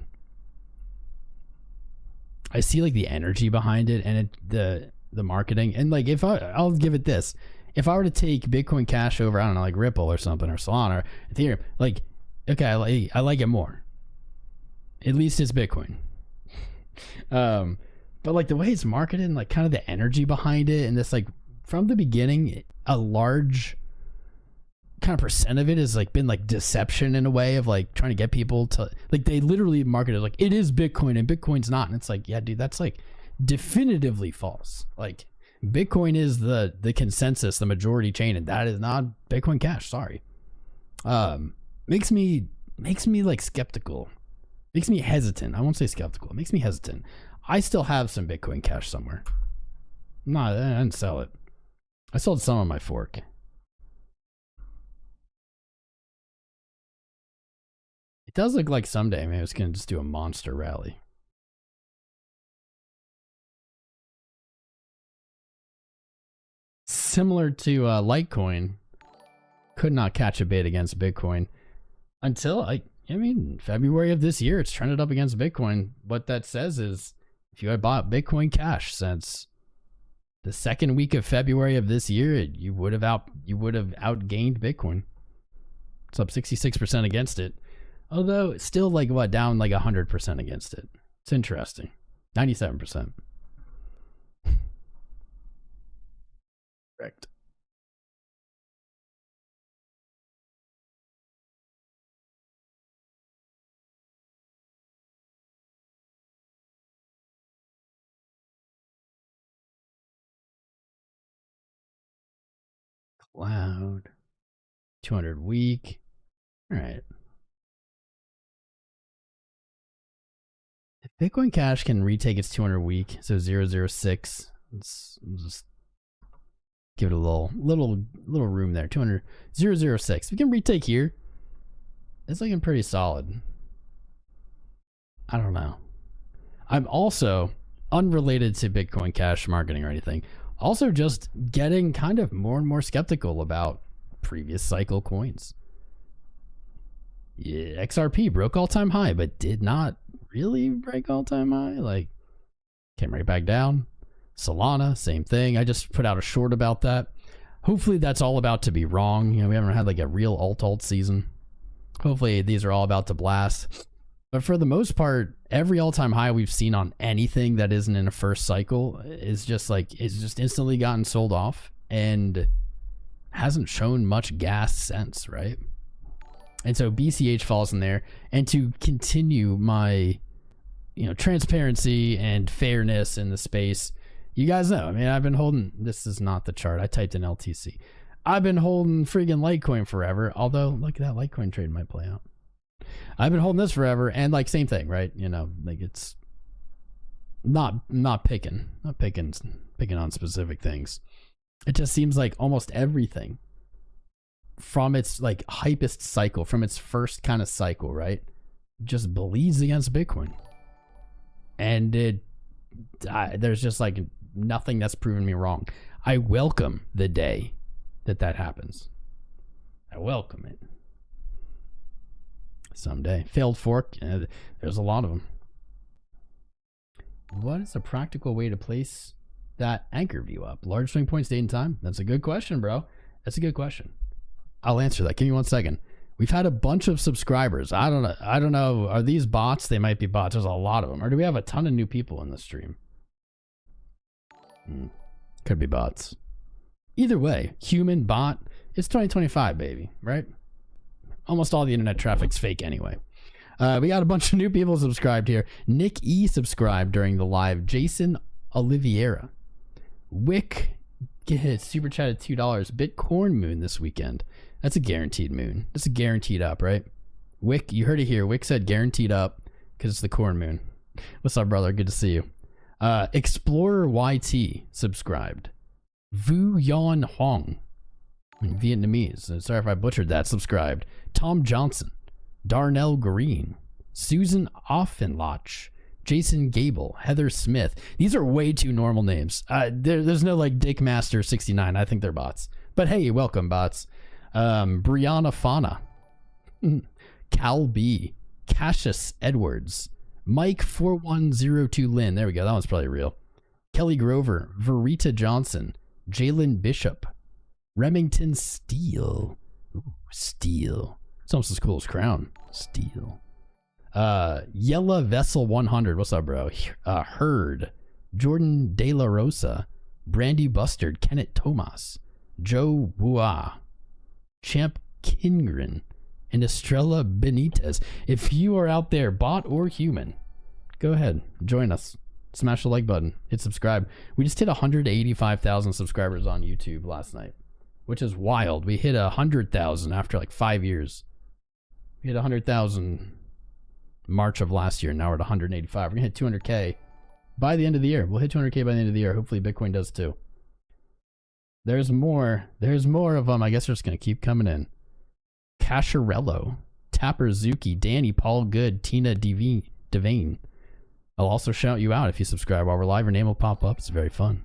I see like the energy behind it and the marketing. And like, I'll give it this. If I were to take Bitcoin Cash over, I don't know, like Ripple or something, or Solana or Ethereum, like, okay, I like it more. At least it's Bitcoin. But like the way it's marketed and like kind of the energy behind it, and this, like, from the beginning, a large kind of percent of it has like been like deception in a way of like trying to get people to, like, they literally market it like it is Bitcoin and Bitcoin's not. And it's like, yeah, dude, that's like definitively false. Like, Bitcoin is the consensus, the majority chain, and that is not Bitcoin Cash. Sorry. Makes me like skeptical. Makes me hesitant. I won't say skeptical. It makes me hesitant. I still have some Bitcoin Cash somewhere. No, I didn't sell it. I sold some on my fork. It does look like someday maybe it's gonna just do a monster rally. Similar to Litecoin, could not catch a bid against Bitcoin until I mean, February of this year, it's trended up against Bitcoin. What that says is, if you had bought Bitcoin Cash since the second week of February of this year, you would have outgained Bitcoin. It's up 66% against it, although it's still like down like 100% against it. It's interesting. 97%. Correct. Cloud. 200 week. All right. If Bitcoin Cash can retake its 200 week, so 006, let's just give it a little room there. 200 006. We can retake here. It's looking pretty solid. I don't know. I'm also, unrelated to Bitcoin Cash marketing or anything, also just getting kind of more and more skeptical about previous cycle coins. Yeah, XRP broke all-time high, but did not really break all-time high. Like, came right back down. Solana, same thing. I just put out a short about that. Hopefully that's all about to be wrong. You know, we haven't had like a real alt season. Hopefully these are all about to blast. But for the most part, every all-time high we've seen on anything that isn't in a first cycle is just like, it's just instantly gotten sold off and hasn't shown much gas since, right? And so BCH falls in there. And to continue my, transparency and fairness in the space, you guys know, I mean, I've been holding, this is not the chart. I typed in LTC. I've been holding friggin' Litecoin forever. Although, look, that Litecoin trade might play out. I've been holding this forever, and like same thing, right? Like it's not picking on specific things. It just seems like almost everything from its like hypest cycle, from its first kind of cycle, right? Just bleeds against Bitcoin. And there's just like nothing that's proven me wrong. I welcome the day that happens. I welcome it. Someday. Failed fork. There's a lot of them. What is a practical way to place that anchor view up? Large swing points, date and time? That's a good question, bro. That's a good question. I'll answer that. Give me 1 second. We've had a bunch of subscribers. I don't know. Are these bots? They might be bots. There's a lot of them. Or do we have a ton of new people in the stream? Could be bots. Either way, human, bot, it's 2025, baby, right? Almost all the internet traffic's fake anyway. We got a bunch of new people subscribed here. Nick E subscribed during the live. Jason Oliveira. Wick super chatted $2. Bitcoin moon this weekend. That's a guaranteed moon. That's a guaranteed up, right? Wick, you heard it here. Wick said guaranteed up because it's the corn moon. What's up, brother? Good to see you. Explorer YT subscribed. Vu Yon Hong in Vietnamese. Sorry if I butchered that. Subscribed. Tom Johnson. Darnell Green. Susan Offenloch. Jason Gable. Heather Smith. These are way too normal names. There's no like Dickmaster69. I think they're bots. But hey, welcome, bots. Brianna Fana. Cal B. Cassius Edwards. Mike 4102 Lynn. There we go. That one's probably real. Kelly Grover. Verita Johnson. Jalen Bishop. Remington Steele. Ooh, Steele. It's almost as cool as Crown. Steele. Yella Vessel 100. What's up, bro? Herd. Jordan De La Rosa. Brandy Bustard. Kenneth Thomas. Joe Bois. Champ Kingren. And Estrella Benitez. If you are out there, bot or human, go ahead. Join us. Smash the like button. Hit subscribe. We just hit 185,000 subscribers on YouTube last night, which is wild. We hit 100,000 after like 5 years. We hit 100,000 March of last year. Now we're at 185. We're gonna hit 200K by the end of the year. We'll hit 200K by the end of the year. Hopefully Bitcoin does too. There's more. There's more of them. I guess they're just gonna keep coming in. Casharello, Tapper Zuki, Danny, Paul Good, Tina Devane. I'll also shout you out if you subscribe while we're live. Your name will pop up. It's very fun,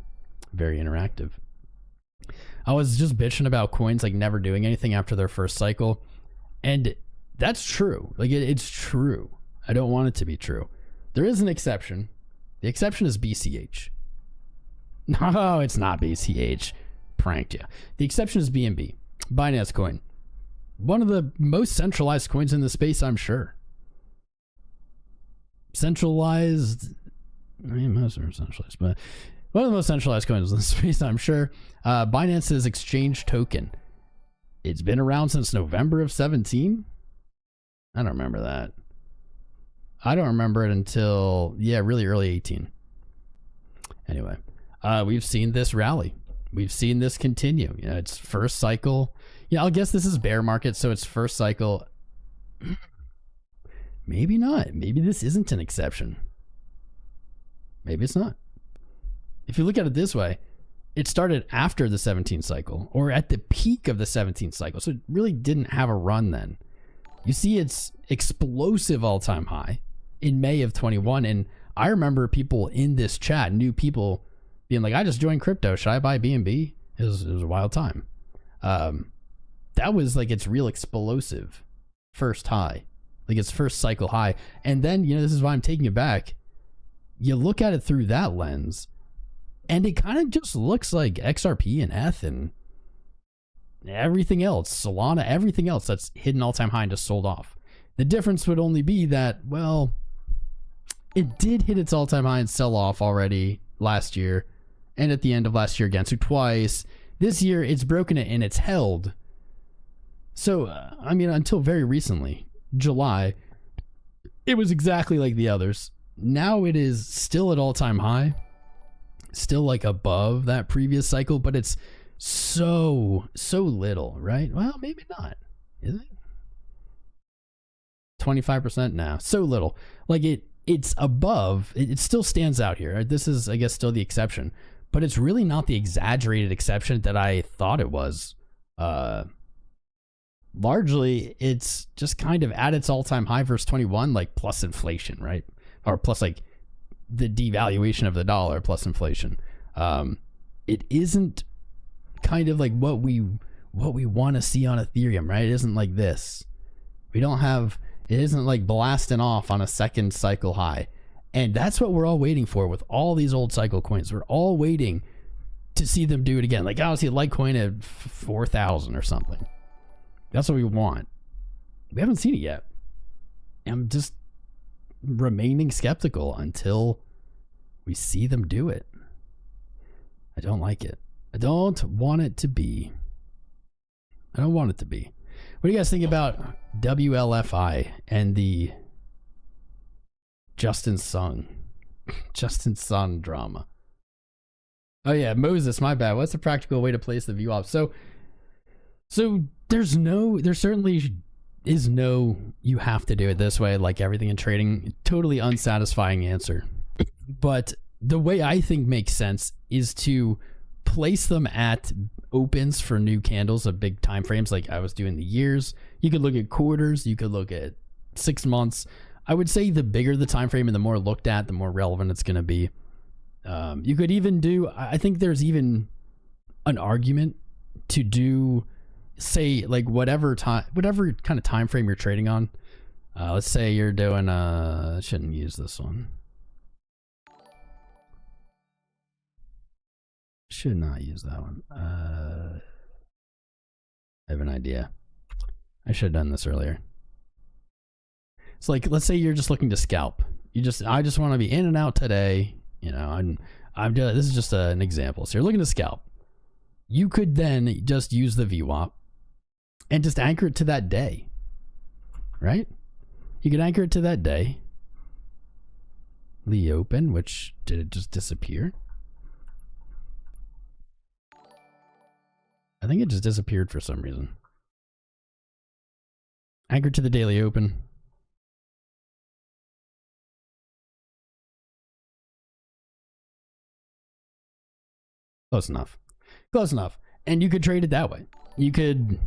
very interactive. I was just bitching about coins like never doing anything after their first cycle, and that's true. Like it's true. I don't want it to be true. There is an exception. The exception is BCH. No, it's not BCH. Pranked you. The exception is BNB, Binance Coin. One of the most centralized coins in the space, I'm sure. Centralized, I mean, most are centralized, but one of the most centralized coins in the space, I'm sure. Binance's exchange token. It's been around since November of 17. I don't remember that. I don't remember it until, yeah, really early 18. Anyway, we've seen this rally. We've seen this continue. You know, it's first cycle. Yeah, I'll guess this is bear market, so it's first cycle. Maybe not. Maybe this isn't an exception. Maybe it's not. If you look at it this way, it started after the 17th cycle, or at the peak of the 17th cycle, so it really didn't have a run then. You see its explosive all-time high in May of 21, and I remember people in this chat, new people, being like, I just joined crypto. Should I buy BNB? It was a wild time. That was like its real explosive first high, like its first cycle high. And then, you know, this is why I'm taking it back. You look at it through that lens, and it kind of just looks like XRP and ETH and everything else, Solana, everything else that's hit an all-time high and just sold off. The difference would only be that, well, it did hit its all-time high and sell off already last year, and at the end of last year again, so twice. This year, it's broken it and it's held. So, I mean, until very recently, July, it was exactly like the others. Now it is still at all-time high, still like above that previous cycle, but it's so little, right? Well, maybe not. Is it? 25% now. So little. Like it's above. It still stands out here. This is, I guess, still the exception, but it's really not the exaggerated exception that I thought it was largely it's just kind of at its all-time high versus 21, like plus inflation, right? Or plus like the devaluation of the dollar plus inflation. It isn't kind of like what we want to see on Ethereum, right? It isn't like this. We don't have, it isn't like blasting off on a second cycle high. And that's what we're all waiting for with all these old cycle coins. We're all waiting to see them do it again. Like, I want to see a Litecoin at 4,000 or something. That's what we want. We haven't seen it yet. I'm just remaining skeptical until we see them do it. I don't like it. I don't want it to be. I don't want it to be. What do you guys think about WLFI and the Justin Sun drama? Oh yeah, Moses, my bad. What's the practical way to place the VWAP? So there certainly is no, you have to do it this way, like everything in trading. Totally unsatisfying answer. But the way I think makes sense is to place them at opens for new candles of big time frames, like I was doing the years. You could look at quarters, you could look at 6 months. I would say the bigger the time frame and the more looked at, the more relevant it's going to be. You could even do, I think there's even an argument to do, say, like whatever kind of time frame you're trading on. Let's say you're doing shouldn't use this one. Should not use that one. I have an idea. I should have done this earlier. It's like, let's say you're just looking to scalp. I just want to be in and out today. You know, this is just an example. So you're looking to scalp. You could then just use the VWAP and just anchor it to that day, right? You could anchor it to that day. The open, which did it just disappear? I think it just disappeared for some reason. Anchor to the daily open. Close enough. Close enough. And you could trade it that way. You could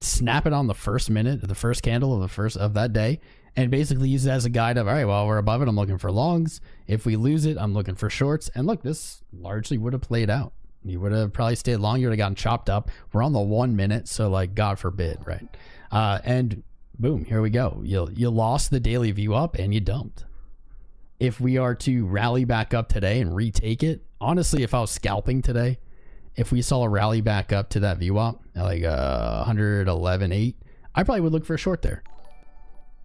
snap it on the first minute, the first candle of that day, and basically use it as a guide of, all right, well, we're above it, I'm looking for longs. If we lose it, I'm looking for shorts. And look, this largely would have played out. You would have probably stayed long. You would have gotten chopped up. We're on the 1 minute, so like, God forbid, right? And boom, here we go. You lost the daily VWAP and you dumped. If we are to rally back up today and retake it, honestly, if I was scalping today, if we saw a rally back up to that VWAP at like 111.8, I probably would look for a short there.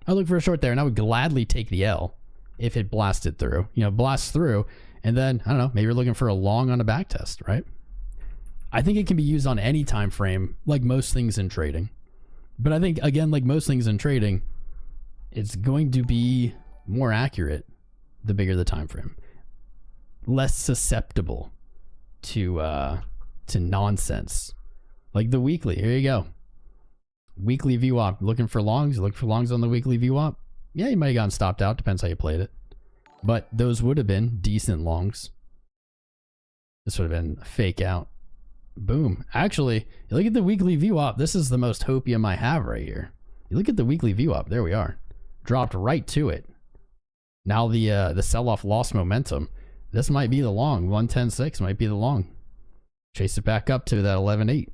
I'd look for a short there, and I would gladly take the L if it blasted through. You know, blast through. And then, I don't know, maybe you're looking for a long on a back test, right? I think it can be used on any time frame, like most things in trading. But I think, again, like most things in trading, it's going to be more accurate the bigger the time frame. Less susceptible to nonsense. Like the weekly, here you go. Weekly VWAP, looking for longs, look for longs on the weekly VWAP. Yeah, you might have gotten stopped out, depends how you played it. But those would have been decent longs. This would have been a fake out. Boom. Actually, you look at the weekly VWAP. This is the most hopium I have right here. You look at the weekly VWAP. There we are. Dropped right to it. Now the sell-off lost momentum. This might be the long. 110.6 might be the long. Chase it back up to that 11.8.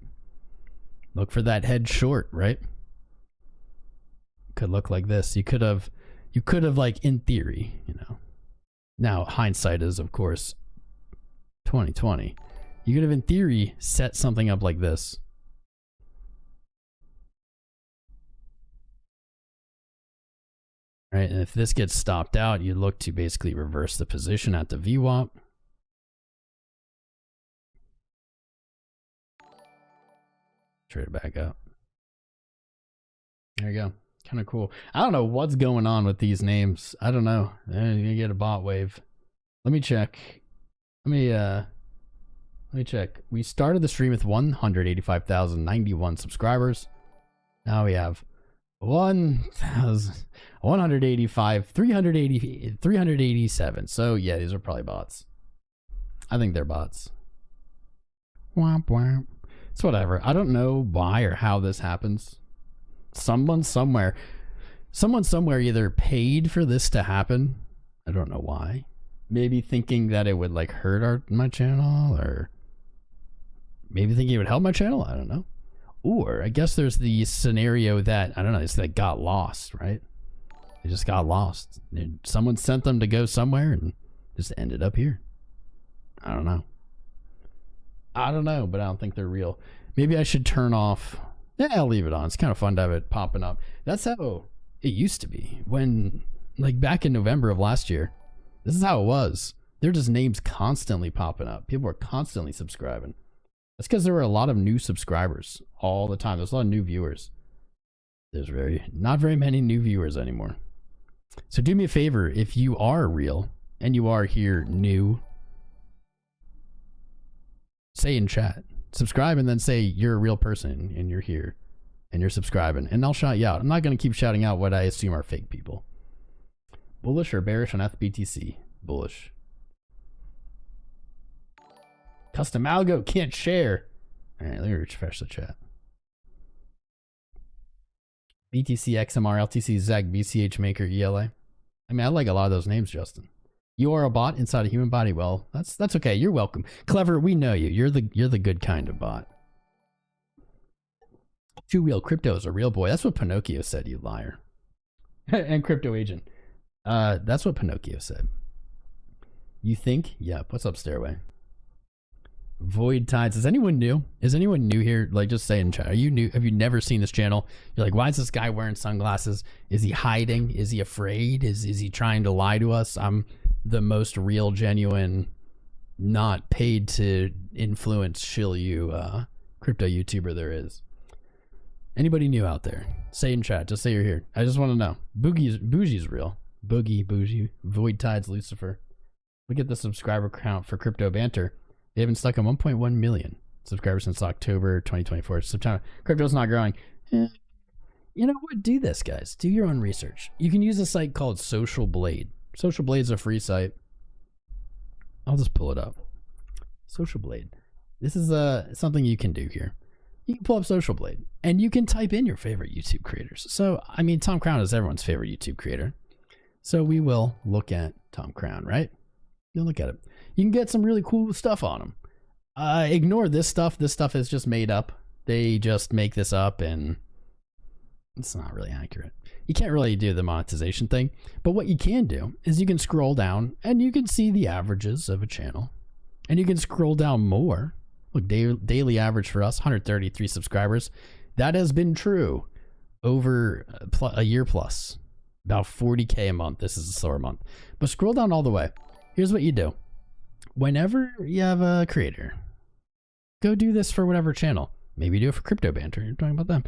Look for that head short, right? Could look like this. You could have like, in theory, you know. Now, hindsight is, of course, 2020. You could have, in theory, set something up like this. Right, and if this gets stopped out, you look to basically reverse the position at the VWAP. Trade it back up. There you go. Kind of cool. I don't know what's going on with these names. I don't know. You get a bot wave. Let me check. Let me check. We started the stream with 185,091 subscribers. Now we have 387. So yeah, these are probably bots. I think they're bots. Womp womp. It's whatever. I don't know why or how this happens. Someone somewhere either paid for this to happen. I don't know why. Maybe thinking that it would like hurt my channel, or maybe thinking it would help my channel. I don't know. Or I guess there's the scenario that, I don't know, it's like got lost, right? They just got lost. Someone sent them to go somewhere and just ended up here. I don't know. I don't know, but I don't think they're real. Maybe I should turn off. Yeah, I'll leave it on. It's kind of fun to have it popping up. That's how it used to be when, like back in November of last year. This is how it was. They're just names constantly popping up. People were constantly subscribing. That's because there were a lot of new subscribers all the time. There's a lot of new viewers. There's not very many new viewers anymore. So do me a favor, if you are real and you are here new, say in chat, subscribe, and then say you're a real person and you're here and you're subscribing, and I'll shout you out. I'm not going to keep shouting out what I assume are fake people. Bullish or bearish on FBTC? Bullish. Custom algo can't share. All right, let me refresh the chat. BTC, XMR, LTC, ZEG, BCH Maker, ELA. I mean, I like a lot of those names, Justin. You are a bot inside a human body. Well, that's okay. You're welcome. Clever, we know you. You're the good kind of bot. Two Wheel Crypto is a real boy. That's what Pinocchio said, you liar. And Crypto Agent. That's what Pinocchio said. You think? Yep. What's up, Stairway? Void Tides. Is anyone new? Is anyone new here? Like, just say in chat. Are you new? Have you never seen this channel? You're like, why is this guy wearing sunglasses? Is he hiding? Is he afraid? Is he trying to lie to us? I'm the most real, genuine, not paid to influence shill you crypto YouTuber there is. Anybody new out there? Say in chat. Just say you're here. I just want to know. Bougie's real. Bougie, Void Tides, Lucifer. Look at the subscriber count for Crypto Banter. They haven't stuck on 1.1 million subscribers since October 2024. September. Crypto's not growing. You know what? Do this, guys. Do your own research. You can use a site called Social Blade. Social Blade's a free site. I'll just pull it up. Social Blade. This is something you can do here. You can pull up Social Blade, and you can type in your favorite YouTube creators. So, I mean, Tom Crown is everyone's favorite YouTube creator. So we will look at Tom Crown, right? You'll look at it. You can get some really cool stuff on him. Ignore this stuff. This stuff is just made up. They just make this up, and it's not really accurate. You can't really do the monetization thing, but what you can do is you can scroll down and you can see the averages of a channel, and you can scroll down more. Look, daily average for us, 133 subscribers. That has been true over a year plus, about 40K a month. This is a slower month, but scroll down all the way. Here's what you do. Whenever you have a creator, go do this for whatever channel. Maybe do it for Crypto Banter. You're talking about them.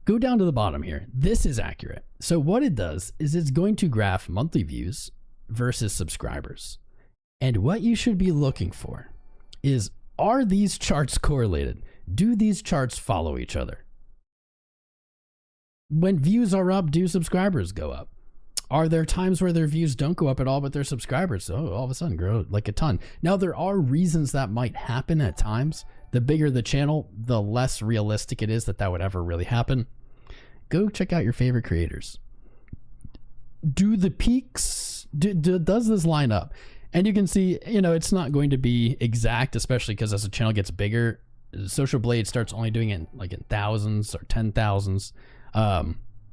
Go down to the bottom here. This is accurate. So what it does is it's going to graph monthly views versus subscribers. And what you should be looking for is, are these charts correlated? Do these charts follow each other? When views are up, do subscribers go up? Are there times where their views don't go up at all, but their subscribers, all of a sudden grow like a ton? Now, there are reasons that might happen at times. The bigger the channel, the less realistic it is that that would ever really happen. Go check out your favorite creators. Do the peaks, does this line up? And you can see, you know, it's not going to be exact, especially because as the channel gets bigger, Social Blade starts only doing it like in thousands or 10,000s.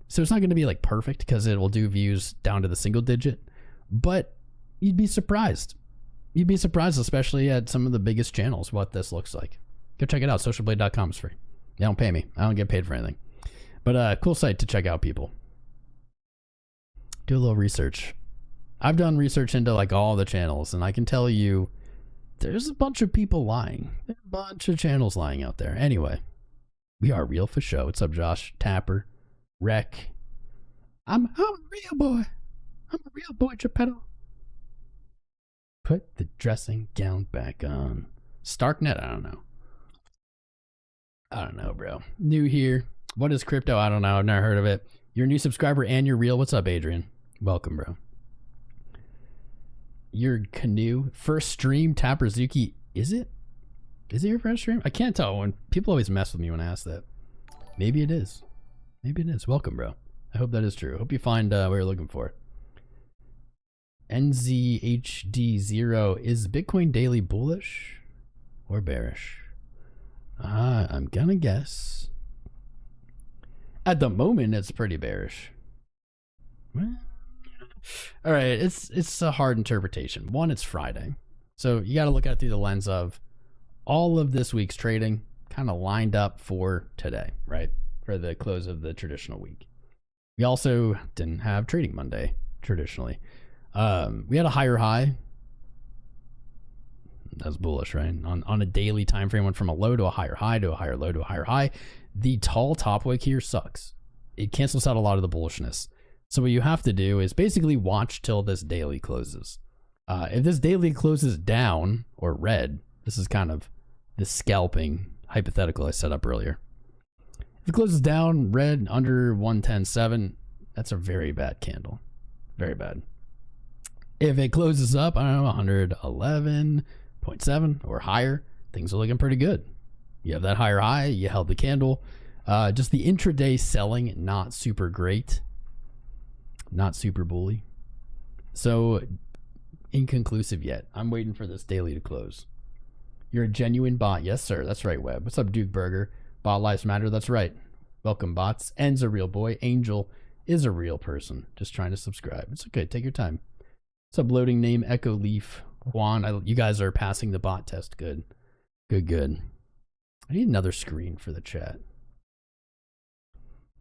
So it's not going to be like perfect because it will do views down to the single digit, but you'd be surprised. You'd be surprised, especially at some of the biggest channels, what this looks like. Go check it out. Socialblade.com is free. They don't pay me. I don't get paid for anything, but cool site to check out, people. Do a little research. I've done research into like all the channels, and I can tell you there's a bunch of people lying. There's a bunch of channels lying out there. Anyway, we are real for show. What's up, Josh? Tapper, Rec. I'm a real boy. I'm a real boy, Geppetto. Put the dressing gown back on. Starknet, I don't know. I don't know, bro. New here. What is crypto? I don't know. I've never heard of it. You're a new subscriber and you're real. What's up, Adrian? Welcome, bro. Your canoe. First stream, Tapperzuki. Is it? Is it your first stream? I can't tell. When people always mess with me when I ask that. Maybe it is. Maybe it is. Welcome, bro. I hope that is true. I hope you find what you're looking for. NZHD0. Is Bitcoin daily bullish or bearish? I'm gonna guess. At the moment, it's pretty bearish. Well, all right, it's a hard interpretation. One, it's Friday, so you got to look at it through the lens of all of this week's trading kind of lined up for today, right? For the close of the traditional week. We also didn't have trading Monday traditionally. We had a higher high. That's bullish, right? On a daily time frame, went from a low to a higher high to a higher low to a higher high. The tall top wick here sucks. It cancels out a lot of the bullishness. So what you have to do is basically watch till this daily closes. If this daily closes down or red, this is kind of the scalping hypothetical I set up earlier. If it closes down red under 110.7, that's a very bad candle. Very bad. If it closes up, I don't know, 111.7 or higher, things are looking pretty good. You have that higher high, you held the candle. Just the intraday selling, not super great. Not super bully. So, inconclusive yet. I'm waiting for this daily to close. You're a genuine bot. Yes, sir. That's right, Webb. What's up, Duke Burger? Bot lives matter. That's right. Welcome, bots. N's a real boy. Angel is a real person. Just trying to subscribe. It's okay. Take your time. What's up, loading name? Echo Leaf. Juan. You guys are passing the bot test. Good. Good, good. I need another screen for the chat.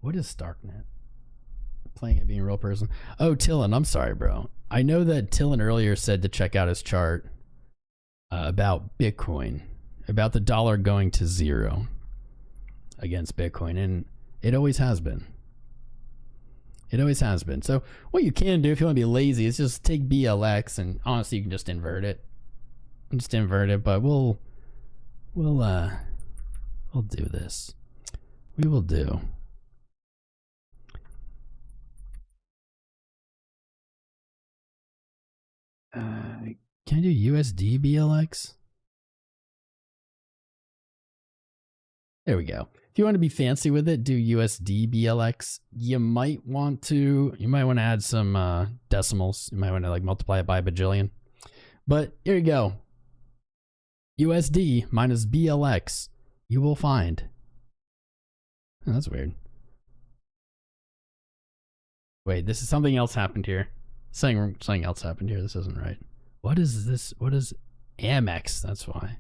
What is Starknet? Playing it being a real person. Oh, Tillin, I'm sorry, bro. I know that Tillin earlier said to check out his chart about Bitcoin, about the dollar going to 0 against Bitcoin, and it always has been. It always has been. So what you can do if you want to be lazy is just take BLX, and honestly, you can just invert it. Just invert it, but we'll do this. We will do. Can I do USD BLX? There we go. If you want to be fancy with it, do USD BLX. You might want to add some decimals. You might want to like multiply it by a bajillion. But here you go. USD minus BLX. You will find. Oh, that's weird. Wait, this is something else happened here. Something else happened here. This isn't right. What is this? What is Amex? That's why.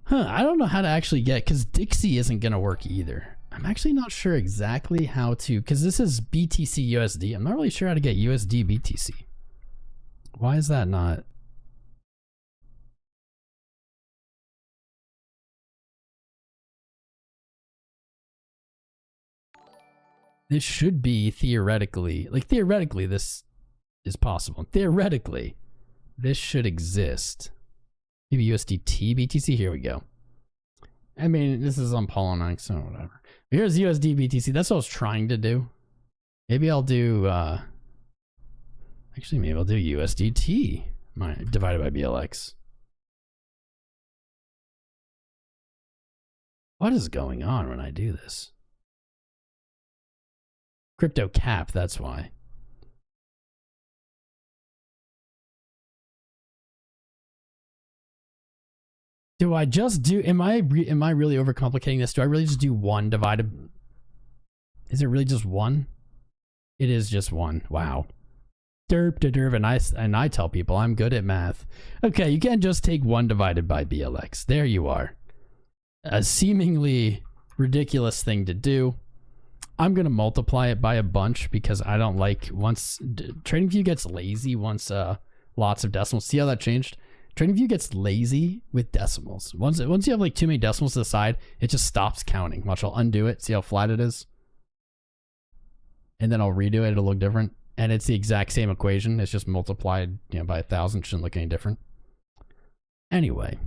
Huh, I don't know how to actually get, because Dixie isn't going to work either. I'm actually not sure exactly how to, because this is BTC USD. I'm not really sure how to get USD BTC. Why is that not? This should be theoretically, this is possible. Theoretically, this should exist. Maybe USDT BTC. Here we go. I mean, this is on Poloniex, so whatever. Here's USD BTC. That's what I was trying to do. Maybe I'll do. Actually, maybe I'll do USDT divided by BLX. What is going on when I do this? Crypto cap. That's why. Do I just do, am I really overcomplicating this? Do I really just do 1 divided? Is it really just 1? It is just 1. Wow. Derp to derp, and I tell people I'm good at math. Okay, you can't just take 1 divided by BLX. There you are. A seemingly ridiculous thing to do. I'm going to multiply it by a bunch because I don't like once TradingView gets lazy once lots of decimals. See how that changed? TradingView gets lazy with decimals. Once you have like too many decimals to the side, it just stops counting. Watch, I'll undo it. See how flat it is? And then I'll redo it. It'll look different. And it's the exact same equation. It's just multiplied, by 1,000. It shouldn't look any different. Anyway,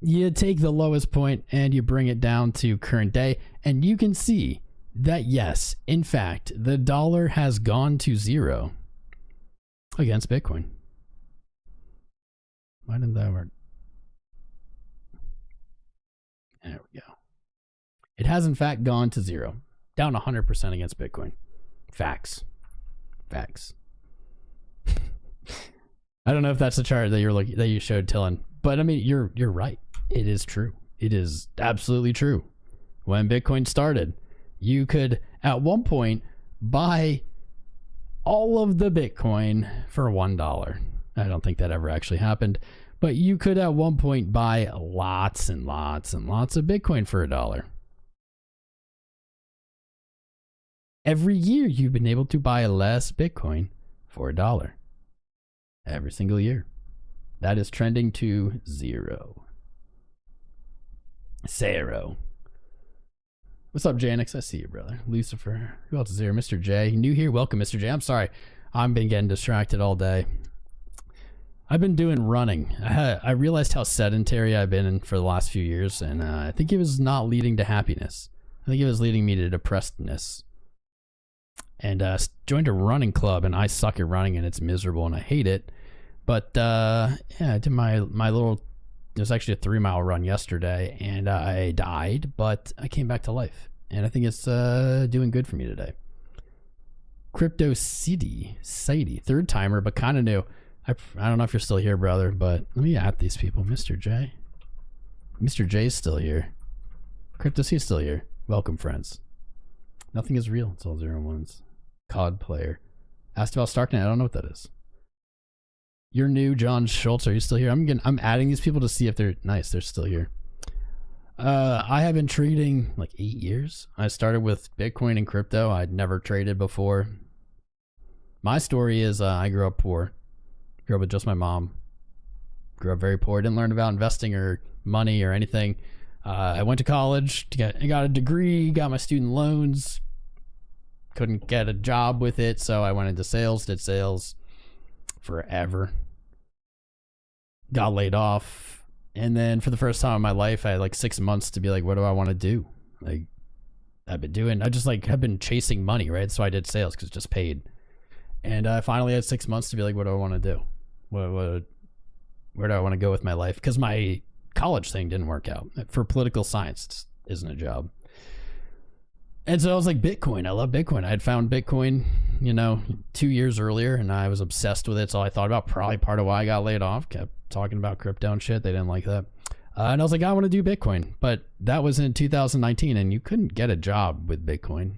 you take the lowest point and you bring it down to current day, and you can see that yes, in fact, the dollar has gone to 0 against Bitcoin. Why didn't that work? There we go. It has in fact gone to zero, down 100% against Bitcoin. Facts. Facts. I don't know if that's the chart that you showed, Tillin, but I mean, you're right. It is true. It is absolutely true. When Bitcoin started, you could at one point buy all of the Bitcoin for $1. I don't think that ever actually happened, but you could at one point buy lots and lots and lots of Bitcoin for $1. Every year you've been able to buy less Bitcoin for $1. Every single year. That is trending to zero. Zero. What's up, Janix? I see you, brother. Lucifer. Who else is here? Mr. J. New here. Welcome, Mr. J. I'm sorry. I've been getting distracted all day. I've been doing running. I realized how sedentary I've been for the last few years, and I think it was not leading to happiness. I think it was leading me to depressedness. And joined a running club, and I suck at running, and it's miserable, and I hate it. But yeah, I did my little, it was actually a 3-mile run yesterday, and I died, but I came back to life, and I think it's doing good for me today. Crypto City, third timer, but kind of new. I don't know if you're still here, brother, but let me at these people. Mr. J. Mr. J's still here. Crypto City's still here. Welcome, friends. Nothing is real. It's all 0 and 1s. COD player. Asked about Starknet. I don't know what that is. You're new, John Schultz. Are you still here? I'm adding these people to see if they're nice. They're still here. I have been trading like 8 years. I started with Bitcoin and crypto. I'd never traded before. My story is I grew up poor. Grew up with just my mom. Grew up very poor. Didn't learn about investing or money or anything. I went to college, got a degree, got my student loans. Couldn't get a job with it, so I went into sales, did sales forever. Got laid off. And then for the first time in my life, I had like 6 months to be like, what do I want to do? Like, I've been chasing money, right? So I did sales because it just paid. And I finally had 6 months to be like, what do I want to do? Where do I want to go with my life? Because my college thing didn't work out. For political science, it isn't a job. And so I was like, Bitcoin. I love Bitcoin. I had found Bitcoin, 2 years earlier, and I was obsessed with it. So I thought about probably part of why I got laid off. Kept talking about crypto and shit. They didn't like that. And I was like, I want to do Bitcoin. But that was in 2019, and you couldn't get a job with Bitcoin.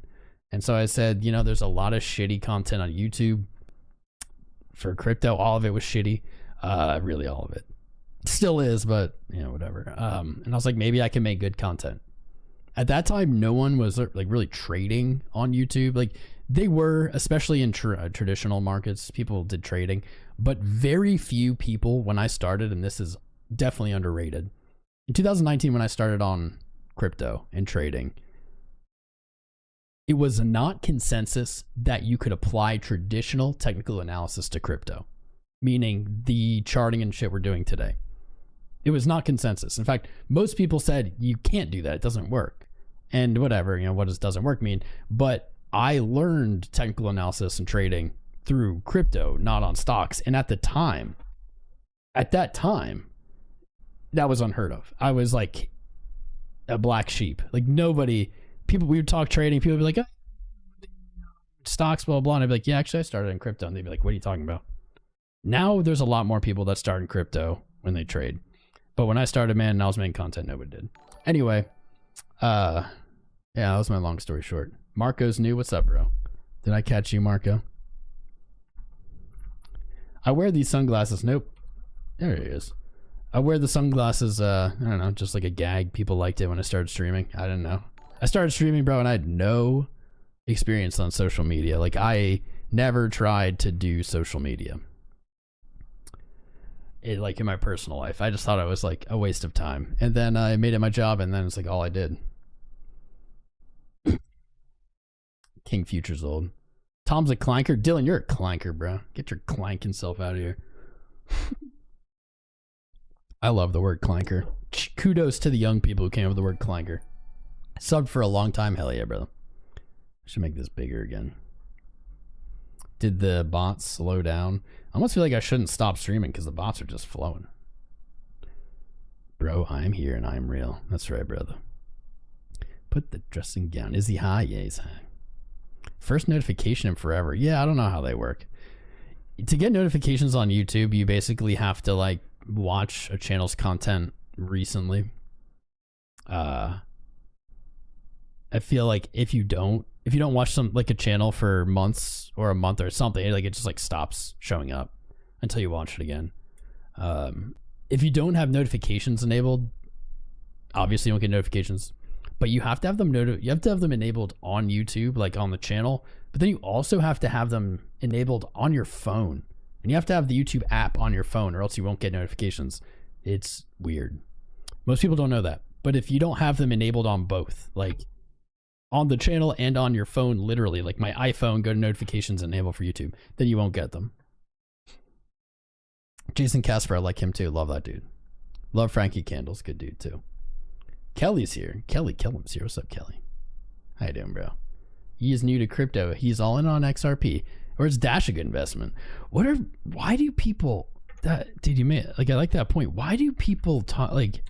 And so I said, there's a lot of shitty content on YouTube for crypto. All of it was shitty. Really all of it. Still is, but whatever. And I was like, maybe I can make good content. At that time, no one was like really trading on YouTube. Like they were, especially in traditional markets, people did trading, but very few people when I started, and this is definitely underrated. In 2019, when I started on crypto and trading, it was not consensus that you could apply traditional technical analysis to crypto, meaning the charting and shit we're doing today. It was not consensus. In fact, most people said you can't do that. It doesn't work. And whatever, what does doesn't work mean? But I learned technical analysis and trading through crypto, not on stocks. And at that time, that was unheard of. I was like a black sheep. Like we would talk trading. People would be like, stocks, blah, blah. And I'd be like, yeah, actually I started in crypto. And they'd be like, what are you talking about? Now there's a lot more people that start in crypto when they trade. But when I started, man, and I was making content, nobody did. Anyway, yeah, that was my long story short. Marco's new. What's up, bro? Did I catch you, Marco? I wear these sunglasses. Nope. There he is. I wear the sunglasses, I don't know, just like a gag. People liked it when I started streaming. I didn't know. I started streaming, bro, and I had no experience on social media. Like, I never tried to do social media. Like in my personal life. I just thought it was like a waste of time. And then I made it my job, and then it's like all I did. King Future's old. Tom's a clanker. Dylan, you're a clanker, bro. Get your clanking self out of here. I love the word clanker. Kudos to the young people who came up with the word clanker. Subbed for a long time. Hell yeah, brother. I should make this bigger again. Did the bots slow down? I almost feel like I shouldn't stop streaming because the bots are just flowing. Bro, I'm here and I'm real. That's right, brother. Put the dressing gown. Is he high? Yeah, he's high. First notification in forever. Yeah, I don't know how they work. To get notifications on YouTube, you basically have to like watch a channel's content recently. I feel like if you don't watch some like a channel for months or a month or something, like it just like stops showing up until you watch it again. If you don't have notifications enabled, obviously you don't get notifications, but you have to have them enabled on YouTube, like on the channel, but then you also have to have them enabled on your phone, and you have to have the YouTube app on your phone or else you won't get notifications. It's weird. Most people don't know that, but if you don't have them enabled on both, like on the channel and on your phone, literally, like my iPhone, go to notifications, enable for YouTube, then you won't get them. Jason Casper, I like him too. Love that dude. Love Frankie Candles, good dude too. Kelly's here. Kelly Killam's here. What's up, Kelly? How you doing, bro? He is new to crypto. He's all in on XRP. Or is Dash a good investment? Why do people dude, you made, like, I like that point. Why do people talk, like,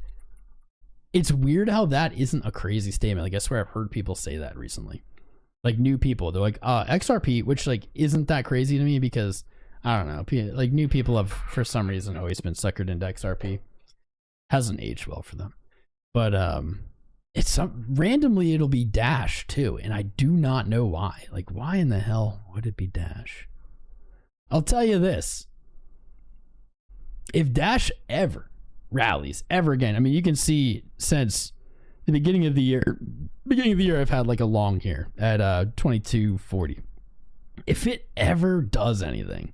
it's weird how that isn't a crazy statement. Like, I swear I've heard people say that recently. Like, new people, they're like, XRP, which, like, isn't that crazy to me because, I don't know, like, new people have, for some reason, always been suckered into XRP. Hasn't aged well for them. But, it's randomly, it'll be Dash, too, and I do not know why. Like, why in the hell would it be Dash? I'll tell you this. If Dash ever rallies ever again, I mean, you can see since the beginning of the year I've had like a long here at 2240. If it ever does anything,